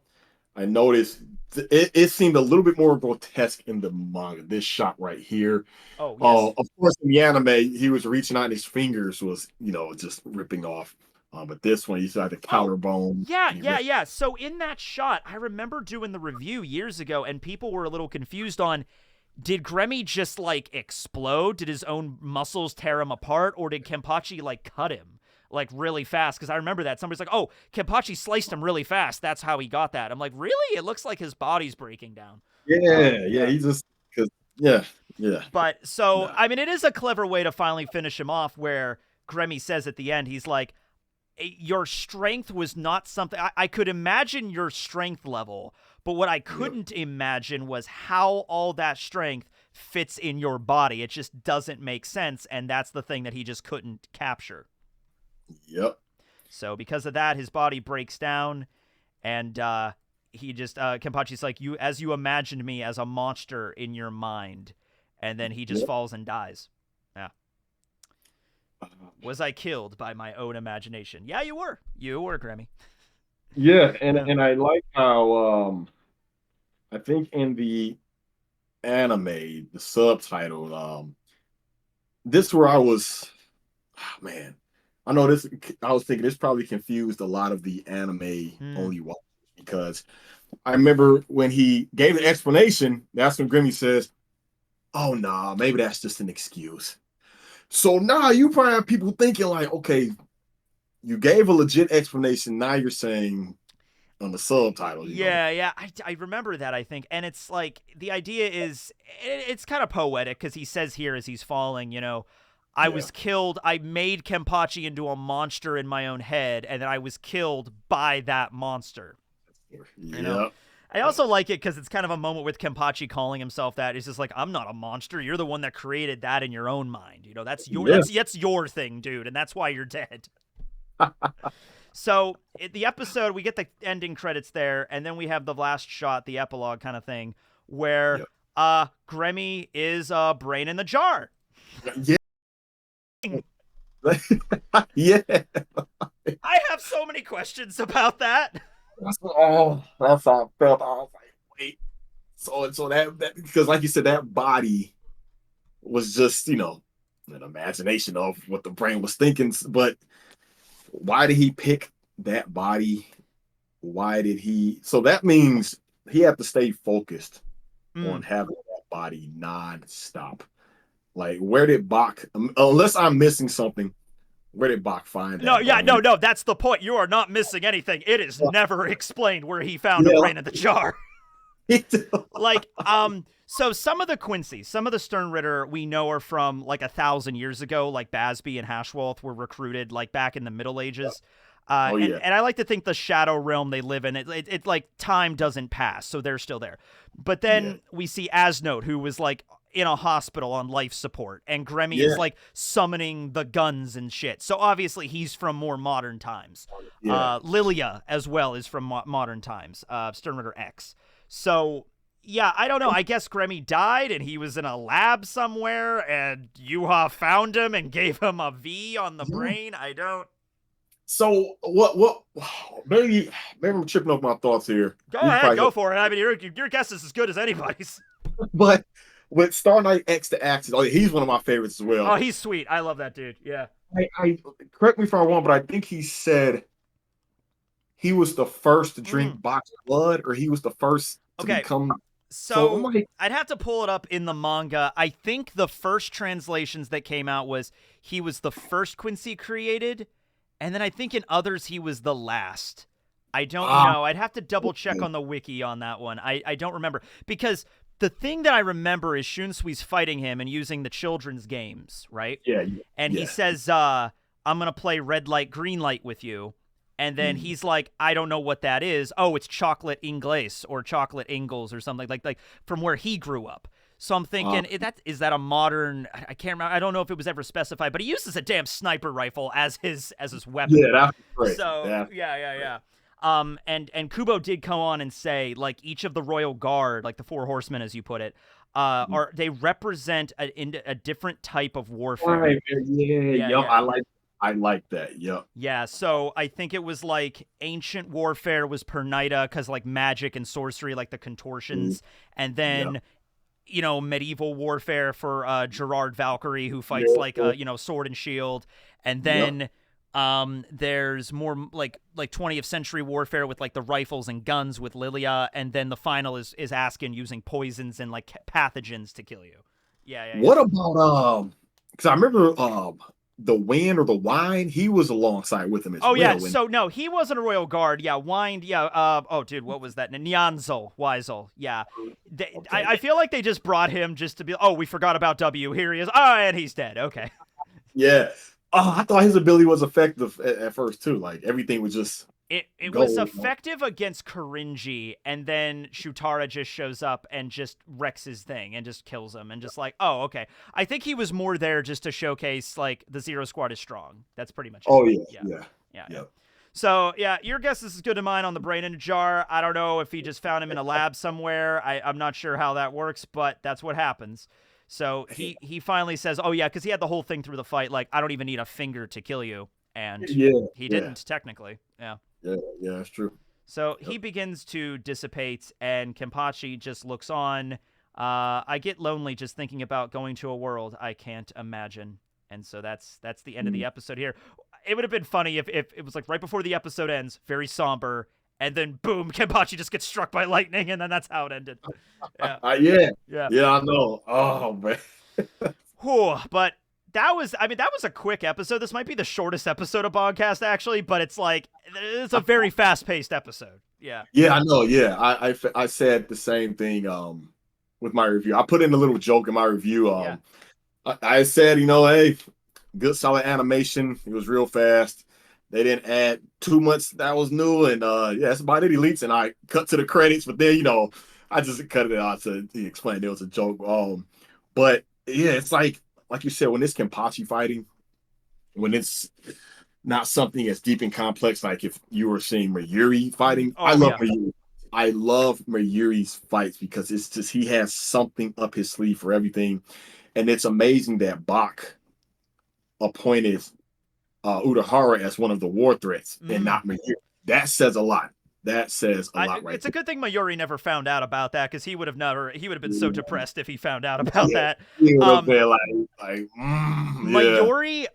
I noticed it seemed a little bit more grotesque in the manga. This shot right here. Oh, yes. Of course, in the anime, he was reaching out, and his fingers was, just ripping off. But this one, you saw the collarbone. Yeah. So in that shot, I remember doing the review years ago, and people were a little confused on, did Gremmy just like explode? Did his own muscles tear him apart, or did Kenpachi like cut him like really fast? Because I remember that somebody's like, "Oh, Kenpachi sliced him really fast. That's how he got that." I'm like, "Really? It looks like his body's breaking down." Yeah. He just yeah. But so I mean, it is a clever way to finally finish him off. Where Gremmy says at the end, he's like, "Your strength was not something I could imagine your strength level." But what I couldn't imagine was how all that strength fits in your body. It just doesn't make sense, and that's the thing that he just couldn't capture. Yep. So because of that, his body breaks down, and he just Kenpachi's like, you imagined me as a monster in your mind, and then he just falls and dies. Yeah. Was I killed by my own imagination? Yeah, you were. You were, Gremmy. Yeah, and I like how I think in the anime, the subtitle, this where I was, man, I know this. I was thinking this probably confused a lot of the anime only watchers, because I remember when he gave the explanation, that's when Grimmy says, "Oh nah, maybe that's just an excuse." So now you probably have people thinking like, okay, you gave a legit explanation. Now you're saying on the subtitle. Yeah. I remember that, I think. And it's like, the idea is, it's kind of poetic because he says here as he's falling, I was killed. I made Kenpachi into a monster in my own head, and then I was killed by that monster. Yeah. I also like it because it's kind of a moment with Kenpachi calling himself that. He's just like, I'm not a monster. You're the one that created that in your own mind. That's that's your thing, dude, and that's why you're dead. So the episode, we get the ending credits there, and then we have the last shot, the epilogue kind of thing, where Gremmy is a brain in the jar. Yeah. Yeah. I have so many questions about that. That's how I felt. I was like, wait. So that because like you said, that body was just, an imagination of what the brain was thinking. But why did he pick that body? Why did he? So that means he had to stay focused on having that body non-stop. Like, where did Bach, unless I'm missing something, where did Bach find that? No, that's the point. You are not missing anything. It is never explained where he found a brain in the jar. Like, so some of the Quincy, some of the Sternritter we know are from like 1,000 years ago, like Basby and Hashwolf were recruited like back in the Middle Ages. And I like to think the Shadow Realm they live in, it like time doesn't pass, so they're still there. But then we see Asnote, who was like in a hospital on life support, and Gremmy Yeah, is like summoning the guns and shit. So obviously he's from more modern times. yeah. Lilia as well is from modern times. Sternritter X. So yeah, I don't know. I guess Gremmy died and he was in a lab somewhere, and Yuha found him and gave him a V on the Yeah. brain. I don't. So what maybe I'm tripping off my thoughts here. Go You can ahead, probably go help. for it. I mean, your guess is as good as anybody's. But with Star Knight X to Axis, oh, he's one of my favorites as Oh, well. he's sweet. I love that dude. Yeah. I correct me if I'm wrong, but I think he said he was the first to drink box blood, or he was the first to Okay. become. So I'm So like, I'd have to pull it up in the manga. I think the first translations that came out was he was the first Quincy created, and then I think in others he was the last. I don't know. I'd have to double check on the wiki on that one. I don't remember, because the thing that I remember is Shunsui's fighting him and using the children's games, right? yeah, And he yeah, says, I'm going to play red light, green light with you. And then he's like, I don't know what that is. Oh, it's chocolate Inglés or chocolate Ingles or something like from where he grew up. So I'm thinking, is that a modern? I can't remember. I don't know if it was ever specified, but he uses a damn sniper rifle as his weapon. yeah, that's great. So yeah. And Kubo did come on and say, like, each of the royal guard, like the four horsemen, as you put it, are they represent a different type of warfare. Right, yeah. Yeah. I like that. Yep. Yeah, so I think it was like ancient warfare was per Nida because like magic and sorcery, like the contortions, and then medieval warfare for Gerard Valkyrie, who fights like sword and shield, and then there's more like 20th century warfare with like the rifles and guns with Lilia, and then the final is Askin using poisons and like pathogens to kill you. Yeah. What about because I remember the wind or the wine, he was alongside with him as well. Yeah, so no, he wasn't a royal guard. Yeah, Wind. Yeah. Dude, what was that? Nyanzel, Weisel. Yeah. I feel like they just brought him just to be. Oh, we forgot about W. Here he is. Oh, and he's dead. Okay. Yeah. Oh, I thought his ability was effective at first too. Like everything was just. It was effective against Korinji, and then Shutara just shows up and just wrecks his thing and just kills him, and just like, oh, okay. I think he was more there just to showcase like the Zero Squad is strong. That's pretty much it. Oh yeah. So yeah, your guess is as good as mine on the brain in a jar. I don't know if he just found him in a lab somewhere. I'm not sure how that works, but that's what happens. So he finally says, oh yeah, because he had the whole thing through the fight, like, I don't even need a finger to kill you. And he didn't, technically. Yeah. Yeah, that's true. So he begins to dissipate, and Kenpachi just looks on. I get lonely just thinking about going to a world I can't imagine. And so that's the end of the episode here. It would have been funny if it was like right before the episode ends, very somber, and then boom, Kenpachi just gets struck by lightning, and then that's how it ended. Yeah, I know. Oh man. But that was a quick episode. This might be the shortest episode of BAN-KAST, actually, but it's a very fast-paced episode. Yeah. Yeah, I know. Yeah, I said the same thing with my review. I put in a little joke in my review. I said, hey, good solid animation. It was real fast. They didn't add too much that was new, and that's about it. Elites, and I cut to the credits, but then I just cut it out to explain it was a joke. But yeah, it's like you said, when it's Kenpachi fighting, when it's not something as deep and complex, like if you were seeing Mayuri fighting. Mayuri. I love Mayuri's fights because it's just he has something up his sleeve for everything. And it's amazing that Bach appointed Urahara as one of the war threats and not Mayuri. That says a lot. That says a lot, right? It's a good thing Mayuri never found out about that, because he would have been so depressed if he found out about that. He would have been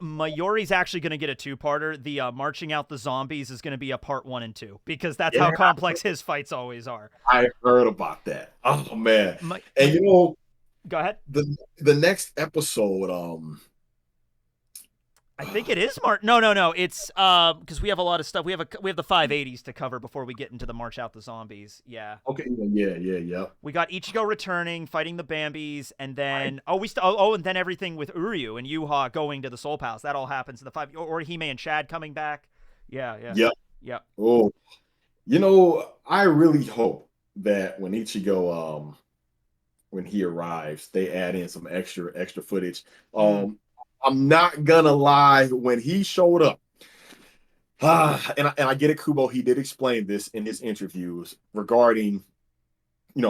Mayuri's actually going to get a two-parter. The marching out the zombies is going to be a part 1 and 2, because that's how complex his fights always are. I heard about that. Oh man! And go ahead. The next episode, I think it is March. No. It's because we have a lot of stuff. We have the 580s to cover before we get into the March Out the Zombies. Yeah. Okay. Yeah. We got Ichigo returning, fighting the Bambis, and then and then everything with Uryu and Yuha going to the Soul Palace. That all happens in the 5, or Hime and Chad coming back. Yeah. Yep. Oh, I really hope that when Ichigo when he arrives, they add in some extra footage. Mm. I'm not gonna lie, when he showed up, and I get it, Kubo. He did explain this in his interviews regarding,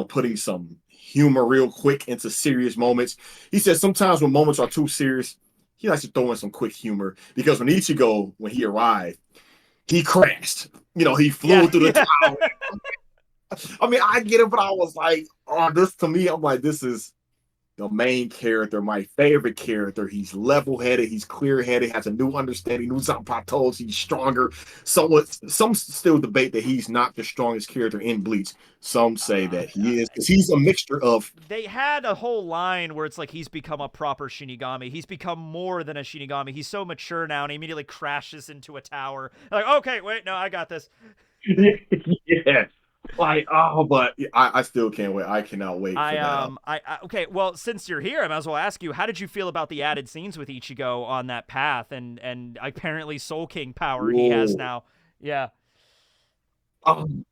putting some humor real quick into serious moments. He said sometimes when moments are too serious, he likes to throw in some quick humor because when Ichigo, when he arrived, he crashed. He Yeah, flew through the yeah. tower. I mean, I get it, but I was like, oh, this to me, I'm like, this is the main character, my favorite character. He's level-headed, he's clear-headed, has a new understanding, new Zapatos, he's stronger. Some still debate that he's not the strongest character in Bleach. Some say that he is, because he's a mixture of. They had a whole line where it's like he's become a proper Shinigami. He's become more than a Shinigami. He's so mature now, and he immediately crashes into a tower. Like, okay, wait, no, I got this. Yeah. Like, oh, but I still can't wait. I cannot wait for that. Okay, well, since you're here, I might as well ask you, how did you feel about the added scenes with Ichigo on that path and apparently Soul King power he has Whoa. now? Yeah.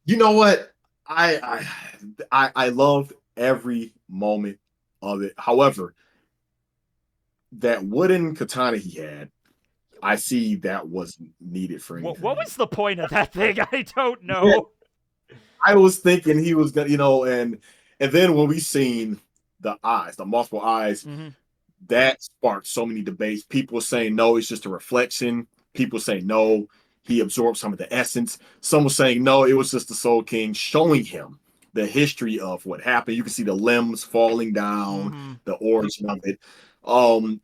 You know what? I loved every moment of it. However, that wooden katana he had, I see that wasn't needed for What anything. was the point of that thing? I don't Yeah, know. I was thinking he was gonna, and then when we seen the multiple eyes, Mm-hmm. that sparked so many debates. People saying no, it's just a reflection. People saying no, he absorbed some of the essence. Some were saying no, it was just the Soul King showing him the history of what happened. You can see the limbs falling down, Mm-hmm. the origin of it. Um,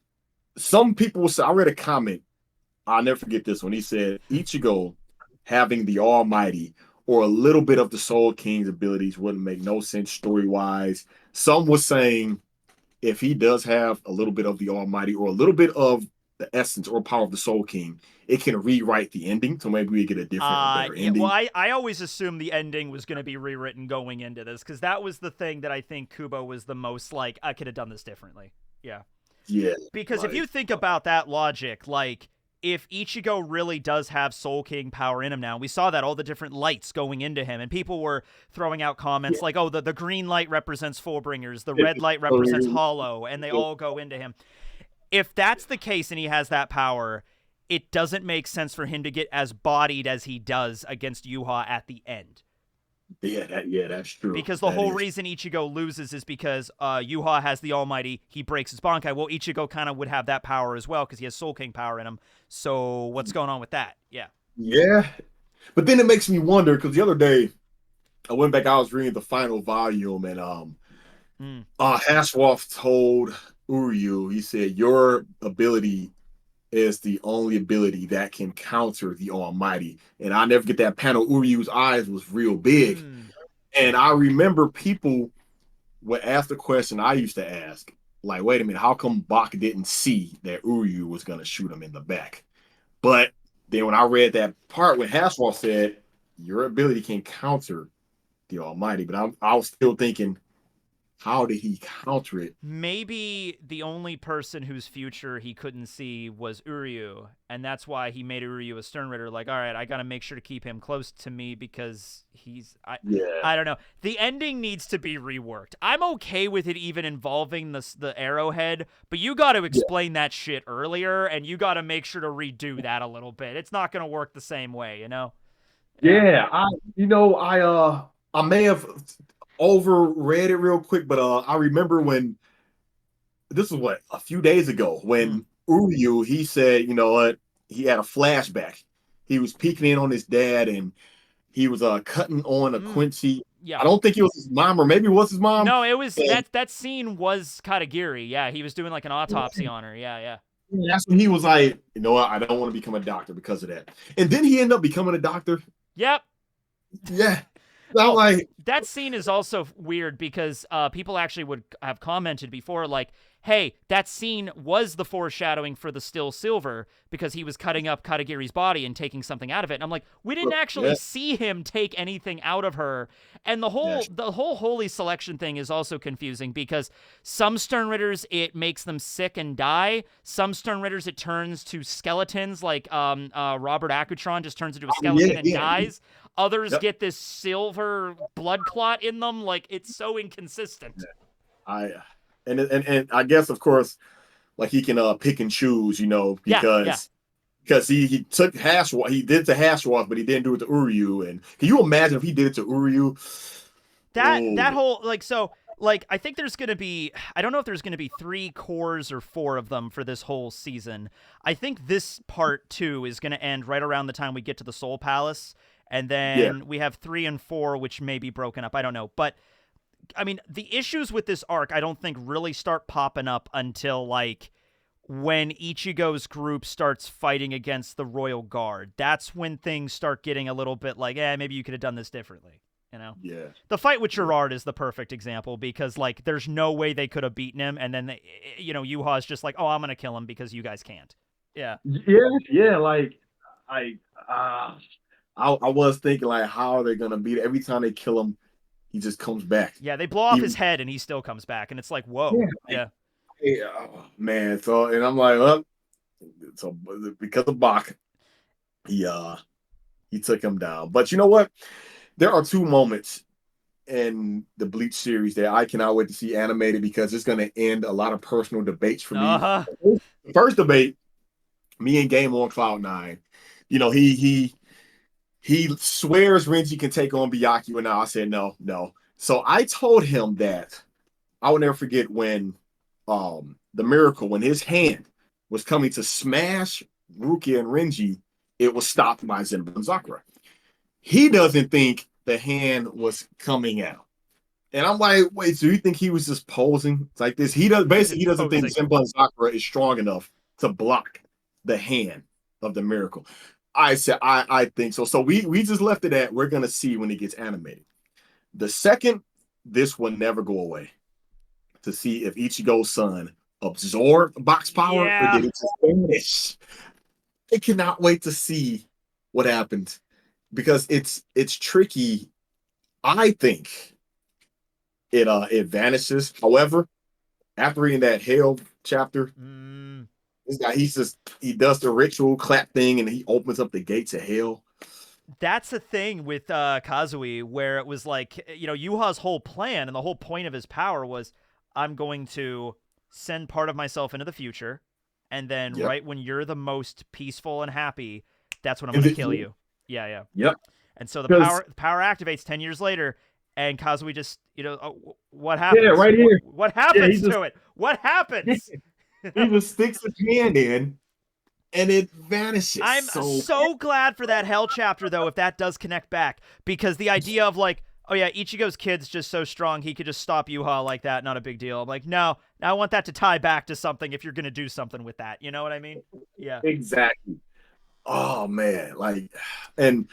some people say, I read a comment, I'll never forget this one. He said Ichigo having the Almighty or a little bit of the Soul King's abilities wouldn't make no sense story wise. Some was saying if he does have a little bit of the Almighty or a little bit of the essence or power of the Soul King, it can rewrite the ending. So maybe we get a different or better Yeah, well, ending. I always assumed the ending was going to be rewritten going into this because that was the thing that I think Kubo was the most like, I could have done this differently. Yeah. Yeah, Because if like you think about that logic, like, if Ichigo really does have Soul King power in him now, we saw that all the different lights going into him, and people were throwing out yeah. comments like, oh, the green light represents Fullbringers, the red light represents Hollow, and they all go into him. If that's the case and he has that power, it doesn't make sense for him to get as bodied as he does against Yuha at the end. Yeah, that's true. Because the That whole is. reason Ichigo loses is because Yuha has the Almighty. He breaks his Bankai. Well, Ichigo kind of would have that power as well because he has Soul King power in him. So what's going on with that? Yeah. Yeah. But then it makes me wonder because the other day I went back, I was reading the final volume, and Mm. Hashwoff told Uryu, he said, your ability is the only ability that can counter the Almighty. And I never get that panel. Uryu's eyes was real big. Mm. And I remember people would ask the question I used to ask, like, wait a minute, how come Bach didn't see that Uryu was going to shoot him in the back? But then when I read that part when Hashwoff said, your ability can counter the Almighty, but I was still thinking, how did he counter it? Maybe the only person whose future he couldn't see was Uryu, and that's why he made Uryu a Stern Ritter. Like, all right, I got to make sure to keep him close to me because Yeah. I don't know. The ending needs to be reworked. I'm okay with it even involving the arrowhead, but you got to Yeah. explain that shit earlier, and you got to make sure to redo that a little bit. It's not going to work the same way, you know? Yeah. Yeah, I may have overread it real quick, but I remember when this was what a few days ago Mm. when Uryu he said, you know what, he had a flashback. He was peeking in on his dad and he was cutting on a Mm. Quincy. Yeah. I don't think it was his mom, or maybe it was his mom. No, it was And that scene was Katagiri. Yeah, he was doing like an autopsy on her. Yeah, yeah. that's when he was like, you know what, I don't want to become a doctor because of that. And then he ended up becoming a doctor. Yep. Yeah. So I'm Well, like, that scene is also weird because people actually would have commented before, like, hey, that scene was the foreshadowing for the Still Silver because he was cutting up Katagiri's body and taking something out of it. And I'm like, we didn't yeah, actually see him take anything out of her. And the yeah, whole holy selection thing is also confusing because some Stern Ritters, it makes them sick and die. Some Stern Ritters, it turns to skeletons, like Robert Acutron just turns into a skeleton and yeah. dies. Others Yep. get this silver blood clot in them. Like, it's so inconsistent. I and I guess of course like he can pick and choose, Yeah, yeah. because he took he did to Hashwas, but he didn't do it to Uryu. And can you imagine if he did it to Uryu? That Oh, whole like I think there's gonna be, I don't know if there's gonna be 3 cores or 4 of them for this whole season. I think this part 2 is gonna end right around the time we get to the Soul Palace, and yeah, then we have 3 and 4, which may be broken up. I don't know, but I mean the issues with this arc I don't think really start popping up until like when Ichigo's group starts fighting against the Royal Guard. That's when things start getting a little bit like, maybe you could have done this differently. You know, yeah, the fight with yeah. Gerard is the perfect example because like there's no way they could have beaten him, and then Yuha's just like, oh, I'm gonna kill him because you guys can't. Yeah, Yeah, yeah. Like I, uh, I was thinking like, how are they gonna beat it? Every time they kill him, he just comes back. yeah. They blow off his Even head and he still comes back, and it's like, whoa, yeah, like, yeah. yeah, oh, man. So and I'm like, so because of Bach, he uh he took him down. But you know what? There are 2 moments in the Bleach series that I cannot wait to see animated because it's going to end a lot of personal debates for Uh me. huh. The first debate, me and Game on Cloud 9. He swears Renji can take on Byakuya, and I said no, no. So I told him that I will never forget when the miracle, when his hand was coming to smash Rukia and Renji, it was stopped by Zenba and Sakura. He doesn't think the hand was coming out. And I'm like, wait, so you think he was just posing? It's like this. He doesn't think Posing. Zenba and Sakura is strong enough to block the hand of the miracle. I said, I think so. So we just left it at we're gonna see when it gets animated. The second, this will never go away. To see if Ichigo's son absorbed box power or Yeah, did it just vanish. I cannot wait to see what happens because it's tricky. I think it vanishes. However, after reading that Hell chapter, mm, this guy he does the ritual clap thing and he opens up the gates of hell. that's the thing with Kazui, where it was like, Yuha's whole plan and the whole point of his power was, I'm going to send part of myself into the future, and then Yep. right when you're the most peaceful and happy, that's when I'm And going to kill you. Yeah, yeah. yep. And so the Because power activates 10 years later, and Kazui just, oh, what yeah, happens? right here. What Yeah, happens to it? What happens? he just sticks his hand in and it vanishes. I'm So so glad for that Hell chapter, though, if that does connect back, because the idea of like, oh yeah, Ichigo's kid's just so strong he could just stop Yuha like that, not a big deal. I'm like, no, I want that to tie back to something if you're gonna do something with that. You know what I mean? Yeah. exactly. Oh man, like, and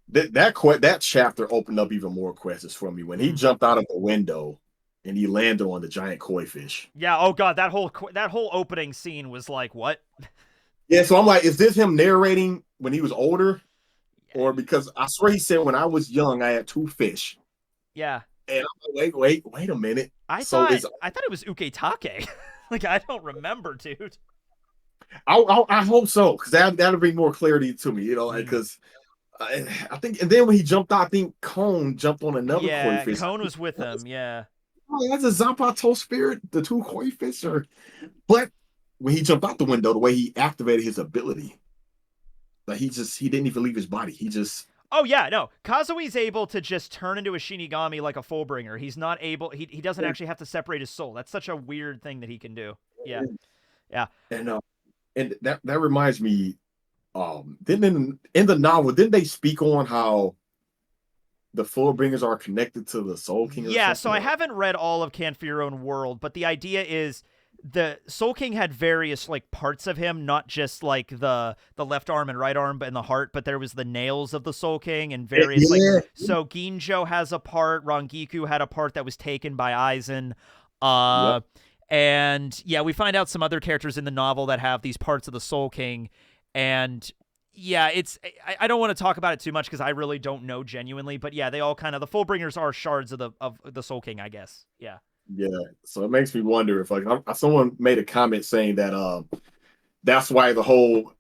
that chapter opened up even more questions for me when he Mm. jumped out of the window and he landed on the giant koi fish. Yeah. Oh god, that whole opening scene was like, what? Yeah, so I'm like, is this him narrating when he was older, or because I swear he said when I was young I had 2 fish, Yeah. and I'm like, wait a minute. I So thought is I thought it was Uketake. Like I don't remember, dude. I hope so because that'll bring more clarity to me, like Mm. because I think, and then when he jumped out, I think Cone jumped on another koi Yeah, fish. Cone was with him. Yeah. Oh, that's a Zapato spirit, the 2 koi fish are. But when he jumped out the window, the way he activated his ability, like he didn't even leave his body. He just Oh yeah, no. Kazui's able to just turn into a Shinigami like a Fullbringer. He's not able. He doesn't actually have to separate his soul. That's such a weird thing that he can do. Yeah, yeah, and that reminds me. Then in the novel, didn't they speak on how the Fullbringers are connected to the Soul King or yeah. So something? I Or, haven't read all of Can for Your Own World, but the idea is the Soul King had various like parts of him, not just like the left arm and right arm, but in the heart. But there was the nails of the Soul King and various like. yeah, So Ginjo has a part. Rangiku had a part that was taken by Aizen. yep. Uh, and yeah, we find out some other characters in the novel that have these parts of the Soul King, and yeah, I don't want to talk about it too much because I really don't know genuinely, but yeah, they all kind of the Fullbringers are shards of the Soul King, I guess. Yeah. Yeah, so it makes me wonder if like someone made a comment saying that that's why the whole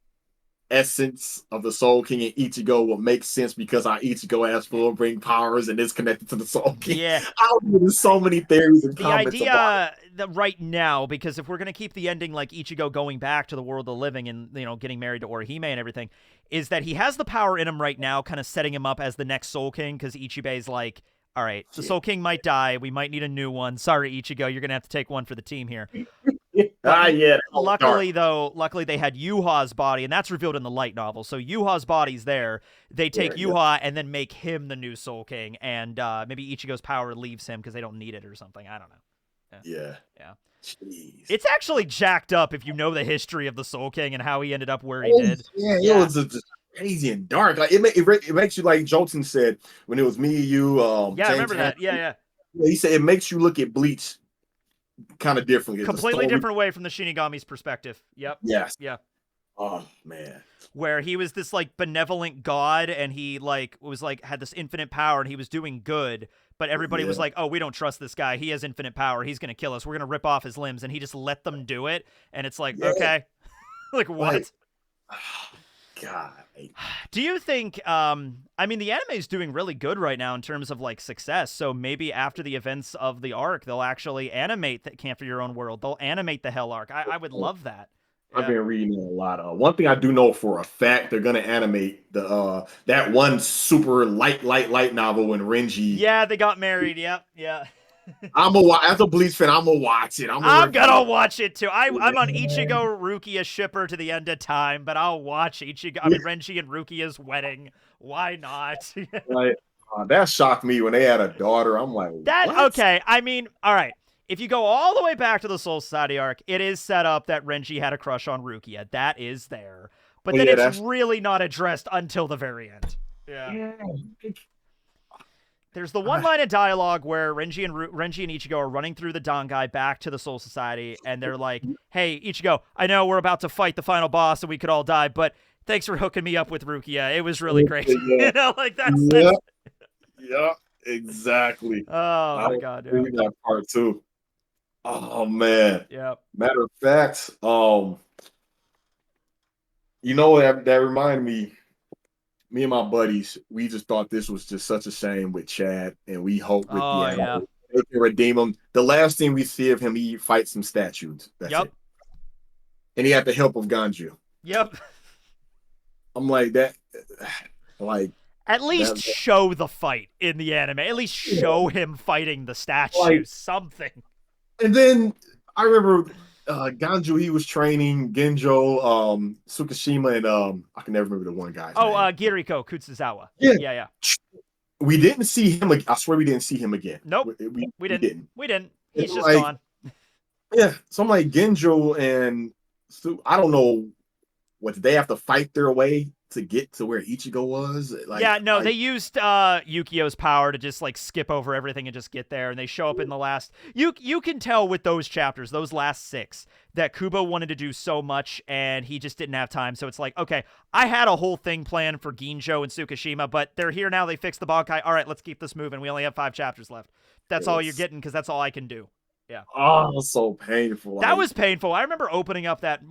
essence of the Soul King and Ichigo will make sense because our Ichigo has full bring powers and is connected to the Soul King. Yeah. There's so many theories and The comments about it. idea that right now, because if we're going to keep the ending like Ichigo going back to the world of the living and, getting married to Orihime and everything, is that he has the power in him right now, kind of setting him up as the next Soul King, because Ichibe's like, all right, the Soul King might die. We might need a new one. Sorry, Ichigo, you're going to have to take one for the team here. But Yeah. luckily they had Yuha's body, and that's revealed in the light novel. So Yuha's body's there. They take Yuha and then make him the new Soul King, and maybe Ichigo's power leaves him because they don't need it or something. I don't know. Yeah. Jeez. It's actually jacked up if you know the history of the Soul King and how he ended up where he did. Yeah, it was just crazy and dark. Like it makes you, like Jolton said when it was me, you, I James remember that. Yeah. He said it makes you look at Bleach kind of differently. Completely different way from the Shinigami's perspective. Yep. Yes. Yeah. Oh man. Where he was this like benevolent god, and he had this infinite power, and he was doing good, but everybody was like, "Oh, we don't trust this guy. He has infinite power. He's gonna kill us. We're gonna rip off his limbs," and he just let them do it. And it's like, okay, like what? God. Do you think? I mean, the anime is doing really good right now in terms of like success. So maybe after the events of the arc, they'll actually animate the Camp for Your Own World. They'll animate the Hell arc. I would love that. I've been reading a lot. One thing I do know for a fact, they're gonna animate the that one super light novel when Renji. Yeah, they got married. Yep. Yeah. As a Bleach fan, I'm gonna watch it. I'm gonna watch it too. I'm on Ichigo Rukia shipper to the end of time, but I'll watch Renji and Rukia's wedding. Why not? Like, that shocked me when they had a daughter. I'm like, what? Okay. I mean, all right. If you go all the way back to the Soul Society arc, it is set up that Renji had a crush on Rukia. That is there. But then it's really not addressed until the very end. Yeah. There's the one line of dialogue where Renji and Ichigo are running through the Dangai back to the Soul Society, and they're like, "Hey, Ichigo, I know we're about to fight the final boss and we could all die, but thanks for hooking me up with Rukia. It was really great." That's Yeah, exactly. Oh my god, yeah. That part too. Oh man. Yeah. Matter of fact, that reminded me. Me and my buddies, we just thought this was just such a shame with Chad, and we hope with they can redeem him. The last thing we see of him, he fights some statues. That's it. And he had the help of Ganju. Yep. I'm like that. Like, at least show the fight in the anime. At least show him fighting the statues. Like, something. And then I remember Ganju, he was training Genjo, Tsukishima, and I can never remember the one guy's name. Giriko Kutsuzawa. Yeah. We didn't see him. I swear we didn't see him again. Nope. We didn't. He's just gone. Yeah. So I'm like, Genjo and I don't know. What, did they have to fight their way to get to where Ichigo was? They used Yukio's power to just like skip over everything and just get there, and they show up in the last. You can tell with those chapters, those last 6, that Kubo wanted to do so much and he just didn't have time. So it's like, okay, I had a whole thing planned for Ginjo and Tsukishima, but they're here now. They fixed the Bankai. All right, let's keep this moving. We only have 5 chapters left. That's all you're getting because that's all I can do. Yeah. Oh, so painful. That was painful. I remember opening up that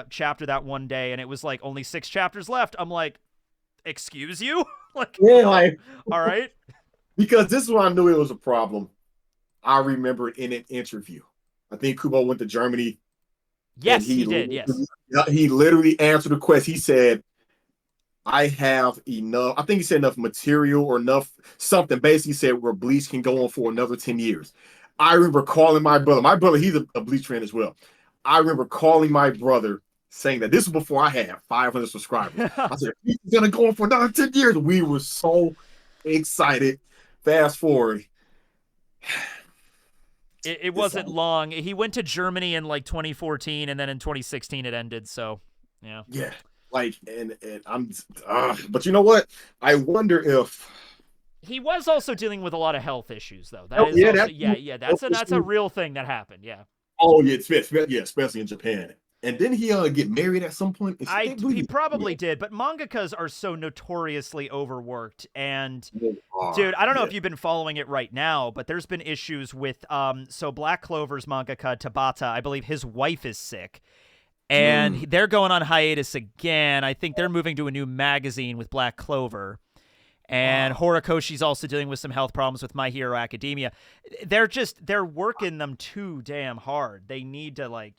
chapter that one day, and it was like only 6 chapters left. I'm like, excuse you? All right. Because this is when I knew it was a problem. I remember in an interview. I think Kubo went to Germany. Yes, he did. Yes. He literally answered the question. He said, I have enough. I think he said enough material or enough something. Basically said where Bleach can go on for another 10 years. I remember calling my brother. My brother, he's a Bleach fan as well. I remember calling my brother saying that this was before I had 500 subscribers. I said, he's going to go on for another 10 years. We were so excited. Fast forward. It wasn't long. He went to Germany in like 2014, and then in 2016 it ended. So, yeah. Yeah. And I'm, but you know what? I wonder if. He was also dealing with a lot of health issues, though. That's a real thing that happened. Yeah. Oh yeah, especially in Japan. And didn't he get married at some point? He probably did, but mangakas are so notoriously overworked. And dude, I don't know if you've been following it right now, but there's been issues with so Black Clover's mangaka Tabata. I believe his wife is sick. and they're going on hiatus again. I think they're moving to a new magazine with Black Clover. And Horikoshi's also dealing with some health problems with My Hero Academia. They're working them too damn hard. They need to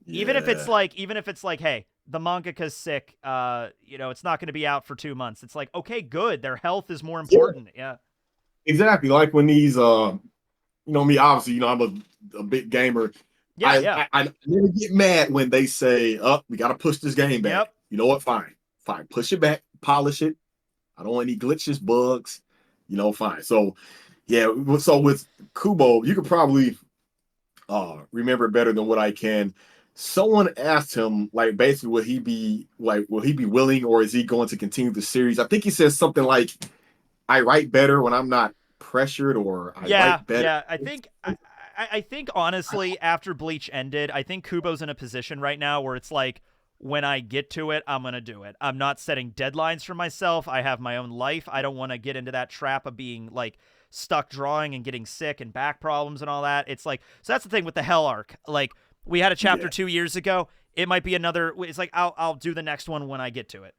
even if it's like, hey, the mangaka's sick, it's not going to be out for 2 months. It's like, okay, good. Their health is more important. Yeah. Exactly. Like when these me, obviously, I'm a big gamer. I never get mad when they say, we got to push this game back. Yep. You know what? Fine. Push it back, polish it. I don't want any glitches, bugs, fine. So, yeah. So with Kubo, you could probably remember it better than what I can. Someone asked him, like, basically, will he be willing, or is he going to continue the series? I think he says something like, I write better when I'm not pressured, or I write better. Yeah, I think honestly, after Bleach ended, I think Kubo's in a position right now where it's like, when I get to it, I'm going to do it. I'm not setting deadlines for myself. I have my own life. I don't want to get into that trap of being like stuck drawing and getting sick and back problems and all that. It's like, so that's the thing with the Hell arc. Like, we had a chapter 2 years ago. It might be another, it's like, I'll do the next one when I get to it,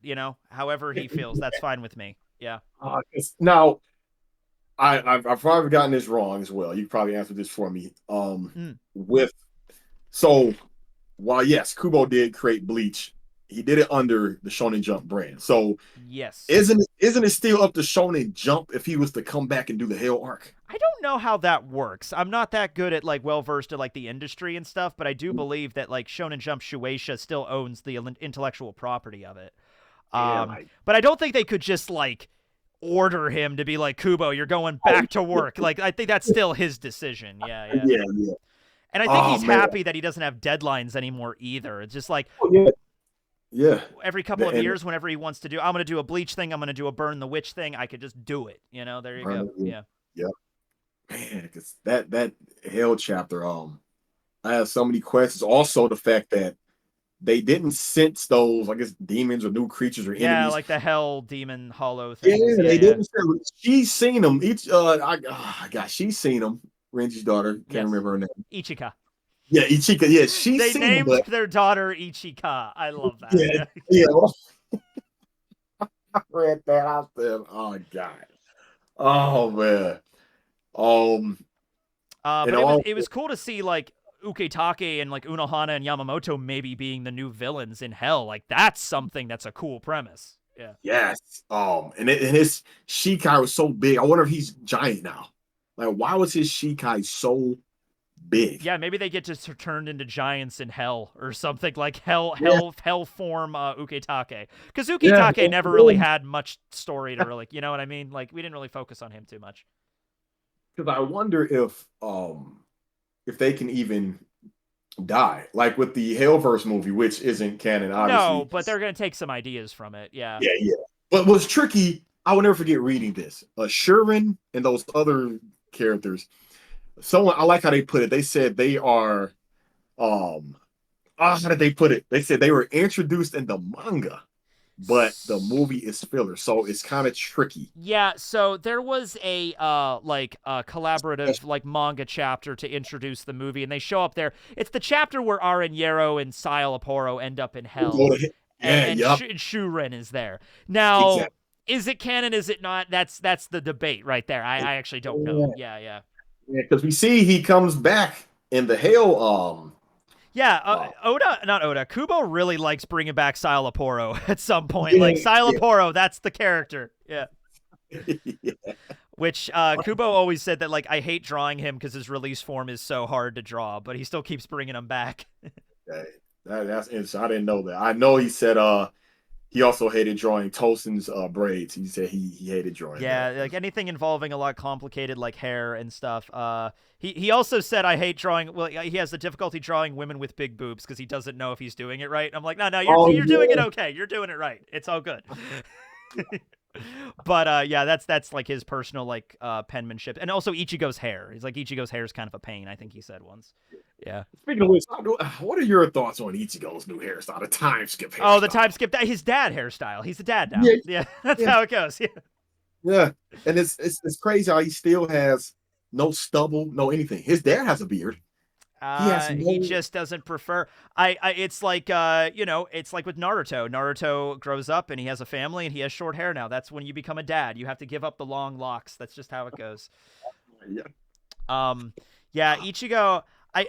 however he feels. That's fine with me. Yeah. Now, I've probably gotten this wrong as well. You probably answered this for me. While yes, Kubo did create Bleach, he did it under the Shonen Jump brand. So yes, isn't it still up to Shonen Jump if he was to come back and do the Hell arc? I don't know how that works. I'm not that good at like well versed in like the industry and stuff, but I do believe that like Shonen Jump Shueisha still owns the intellectual property of it. But I don't think they could just like order him to be like, Kubo, you're going back to work. Like, I think that's still his decision. Yeah. And I think he's happy that he doesn't have deadlines anymore either. It's just like, every couple of years, whenever he wants to do, I'm going to do a Bleach thing, I'm going to do a Burn the Witch thing, I could just do it. There you go. Yeah. Man, because that Hell chapter, I have so many questions. Also, the fact that they didn't sense those, I guess, demons or new creatures or enemies. Yeah, like the Hell Demon Hollow things. Yeah, they didn't. She's seen them. She's seen them. Renji's daughter, can't remember her name. Ichika. Yeah, Ichika. Yeah, she's they seen named them, their daughter Ichika. I love that. Yeah. I read that. I said, "Oh God, oh man." But it was cool to see like Uketake and like Unohana and Yamamoto maybe being the new villains in Hell. Like, that's something that's a cool premise. Yeah. Yes. And his Shikai was so big. I wonder if he's giant now. Like, why was his Shikai so big? Yeah, maybe they get to turn into giants in Hell or something, like hell form Uketake. Because Uketake never really had much story to really, you know what I mean? Like, we didn't really focus on him too much. Because I wonder if they can even die, like with the Hellverse movie, which isn't canon, obviously. No, but they're gonna take some ideas from it. Yeah. But what's tricky, I will never forget reading this. Shuren and those other characters. I like how they put it. They said they are, how did they put it? They said they were introduced in the manga, but the movie is filler, so it's kind of tricky. Yeah, so there was a collaborative like manga chapter to introduce the movie, and they show up there. It's the chapter where Aren Yero and Sail Aporo end up in Hell, and Shuren is there. Now, is it canon? Is it not? That's the debate right there. I actually don't know. Yeah. Because we see he comes back in the Hell. Kubo really likes bringing back Sail Aporo at some point. Like, Sail Aporo, that's the character. Yeah. Which Kubo always said that, like, I hate drawing him because his release form is so hard to draw, but he still keeps bringing him back. That's interesting. I didn't know that. I know he said he also hated drawing Tosin's braids. He said he hated drawing that. Like anything involving a lot complicated like hair and stuff. He also said, I hate drawing. Well, he has the difficulty drawing women with big boobs because he doesn't know if he's doing it right. I'm like, no, you're doing it okay. You're doing it right. It's all good. But that's like his personal like penmanship, and also Ichigo's hair. He's like, Ichigo's hair is kind of a pain, I think he said once. Yeah. Speaking of which, what are your thoughts on Ichigo's new hairstyle, the time skip hairstyle? Oh, the time skip, his dad hairstyle. He's the dad now. Yeah, that's how it goes. Yeah, and it's crazy how he still has no stubble, no anything. His dad has a beard. He has He no. just doesn't prefer. It's like, it's like with Naruto. Naruto grows up and he has a family and he has short hair now. That's when you become a dad. You have to give up the long locks. That's just how it goes. Yeah. Um, yeah, Ichigo.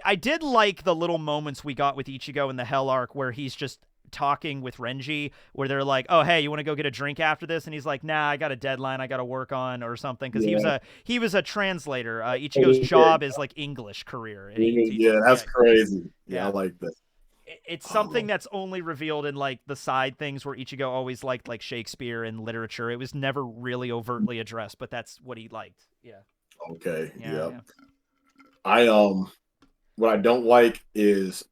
I did like the little moments we got with Ichigo in the Hell arc where he's just talking with Renji, where they're like, "Oh, hey, you want to go get a drink after this?" And he's like, "Nah, I got a deadline I got to work on or something." Because Yeah. he was a translator. Ichigo's job is like English career, and Yeah, that's yeah, crazy. Yeah, I yeah. like that. It's something Um, that's only revealed in like the side things where Ichigo always liked like Shakespeare and literature. It was never really overtly addressed, but that's what he liked. Yeah, okay. yeah, Yeah. yeah. I what I don't like is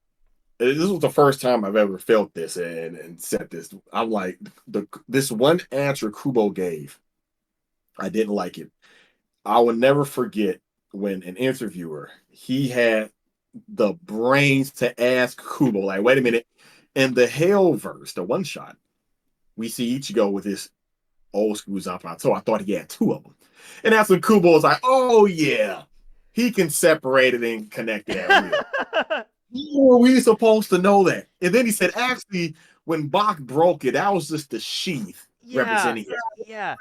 this was the first time I've ever felt this and said this. I'm like this one answer Kubo gave. I didn't like it. I will never forget when an interviewer he had the brains to ask Kubo, like, wait a minute, in the Hell verse, the one shot, we see Ichigo with his old school Zanpakuto. I thought he had two of them. And that's when Kubo was like, oh yeah, he can separate it and connect it at will. How are we supposed to know that? And then he said, actually, when Bach broke it, that was just the sheath Yeah, representing it. yeah.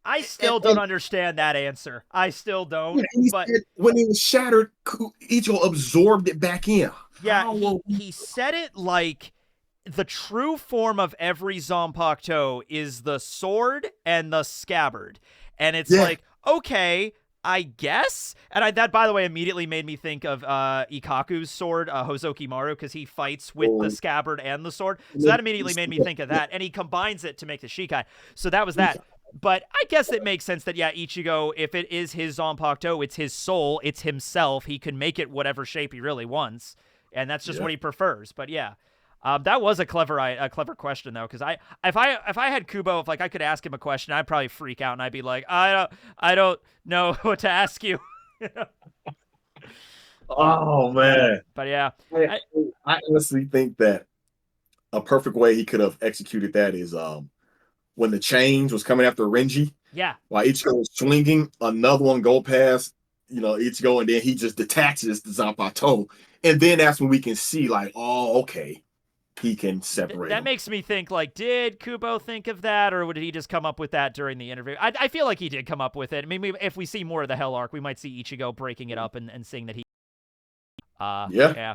I And, still don't understand that answer. I still don't. yeah, and he But said when it was shattered, Ichigo absorbed it back in. yeah, How he will we? he said it like the true form of every Zanpakuto is the sword and the scabbard. And it's Yeah. like, okay, I guess. And that, by the way, immediately made me think of Ikaku's sword, Hozoki Maru, because he fights with the Or, scabbard and the sword. So that immediately made me think of that. And he combines it to make the Shikai. So that was that. But I guess it makes sense that, yeah, Ichigo, if it is his Zanpakuto, it's his soul, it's himself. He can make it whatever shape he really wants. And that's just yeah. what he prefers. But yeah. That was a clever question though, because if I had Kubo, if like I could ask him a question, I'd probably freak out and I'd be like, I don't know what to ask you. Oh man. But yeah, I, I, I honestly think that a perfect way he could have executed that is when the change was coming after Renji, yeah, while Ichigo was swinging, another one go past, Ichigo, and then he just detaches the Zanpakuto. And then that's when we can see, like, oh, okay, he can separate that them. makes me think like, did Kubo think of that, or did he just come up with that during the interview? I feel like he did come up with it. I mean, if we see more of the Hell arc, we might see Ichigo breaking it up and seeing that he. Yeah. Yeah.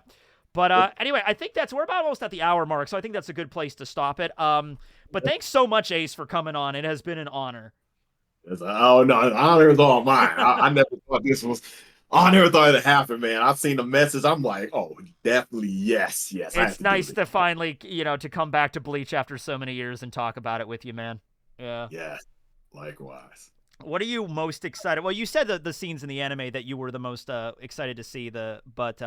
But anyway, I think we're about almost at the hour mark, so I think that's a good place to stop it. But thanks so much, Ace, for coming on. It has been an honor. Oh no, honor is all mine. I never thought this was. I never thought it'd happen, man. I've seen the message. I'm like, oh, definitely, yes. I have It's to do nice this. to finally, to come back to Bleach after so many years and talk about it with you, man. Yeah. Yeah, likewise. What are you most excited? Well, you said the scenes in the anime that you were the most excited to see. But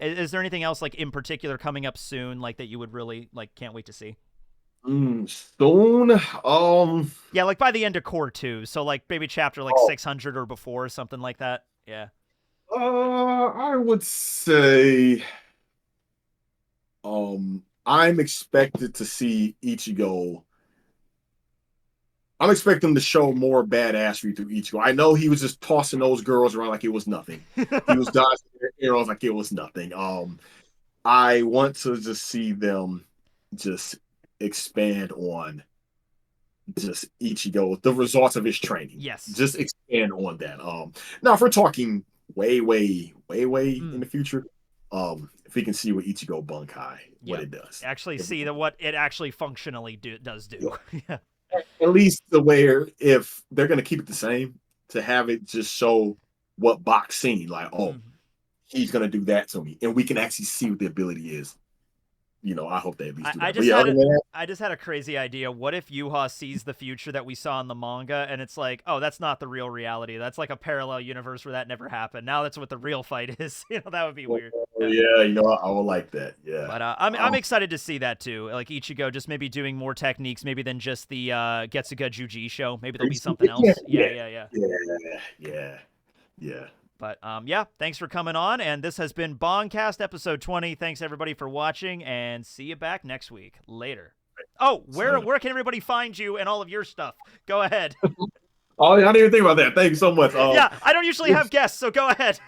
is there anything else like in particular coming up soon, like that you would really like can't wait to see? Soon. Yeah, like by the end of Core 2, so like maybe chapter like Oh, 600 or before, something like that. Yeah. I would say, I'm expected to see Ichigo. I'm expecting to show more badassery through Ichigo. I know he was just tossing those girls around like it was nothing. He was dodging their arrows like it was nothing. I want to just see them just expand on just Ichigo, the results of his training. Yes. Just expand on that. Now if we're talking way in Mm, the future, if we can see what Ichigo Bunkai, what yep. it does. Actually see that what it actually functionally does Yeah. do. Yeah. At least the way if they're gonna keep it the same, to have it just show what Bach's seen, like, oh, Mhm. he's gonna do that to me, and we can actually see what the ability is. I hope they at least I, do I that. But just yeah, had other a than that, I just had a crazy idea. What if Yuha sees the future that we saw in the manga and it's like, oh, that's not the real reality. That's like a parallel universe where that never happened. Now that's what the real fight is. That would be weird. Yeah. yeah, I would like that. Yeah. But I'm excited to see that too. Like Ichigo just maybe doing more techniques, maybe than just the Getsuga Juji show. Maybe there'll be something Yeah, else. Yeah. yeah. But yeah, thanks for coming on. And this has been BAN-KAST episode 20. Thanks everybody for watching, and see you back next week. Later. Oh, where can everybody find you and all of your stuff? Go ahead. Oh, I didn't even think about that. Thank you so much. Yeah, I don't usually have guests, so go ahead.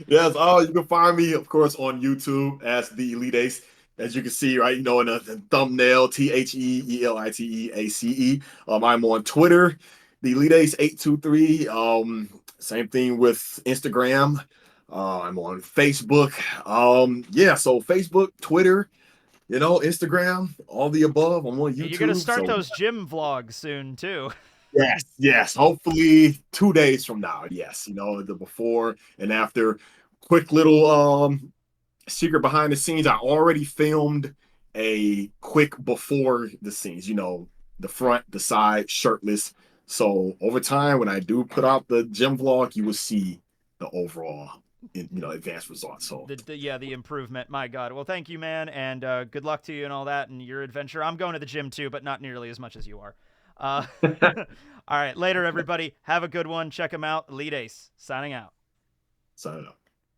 Yes. Oh, you can find me, of course, on YouTube as the Elite Ace. As you can see, right, in the thumbnail, TheEliteAce. I'm on Twitter, the Elite Ace 823. Same thing with Instagram. I'm on Facebook. Yeah, so Facebook, Twitter, Instagram, all the above. I'm on Yeah, you're gonna YouTube. start So those gym vlogs soon too. yes, yes. Hopefully 2 days from now. Yes, the before and after. Quick little secret behind the scenes. I already filmed a quick before the scenes, the front, the side, shirtless. So over time, when I do put out the gym vlog, you will see the overall, advanced results. So The improvement. My God. Well, thank you, man, and good luck to you and all that and your adventure. I'm going to the gym too, but not nearly as much as you are. Uh, all right, later, everybody. Have a good one. Check them out. Elite Ace signing out. signing up.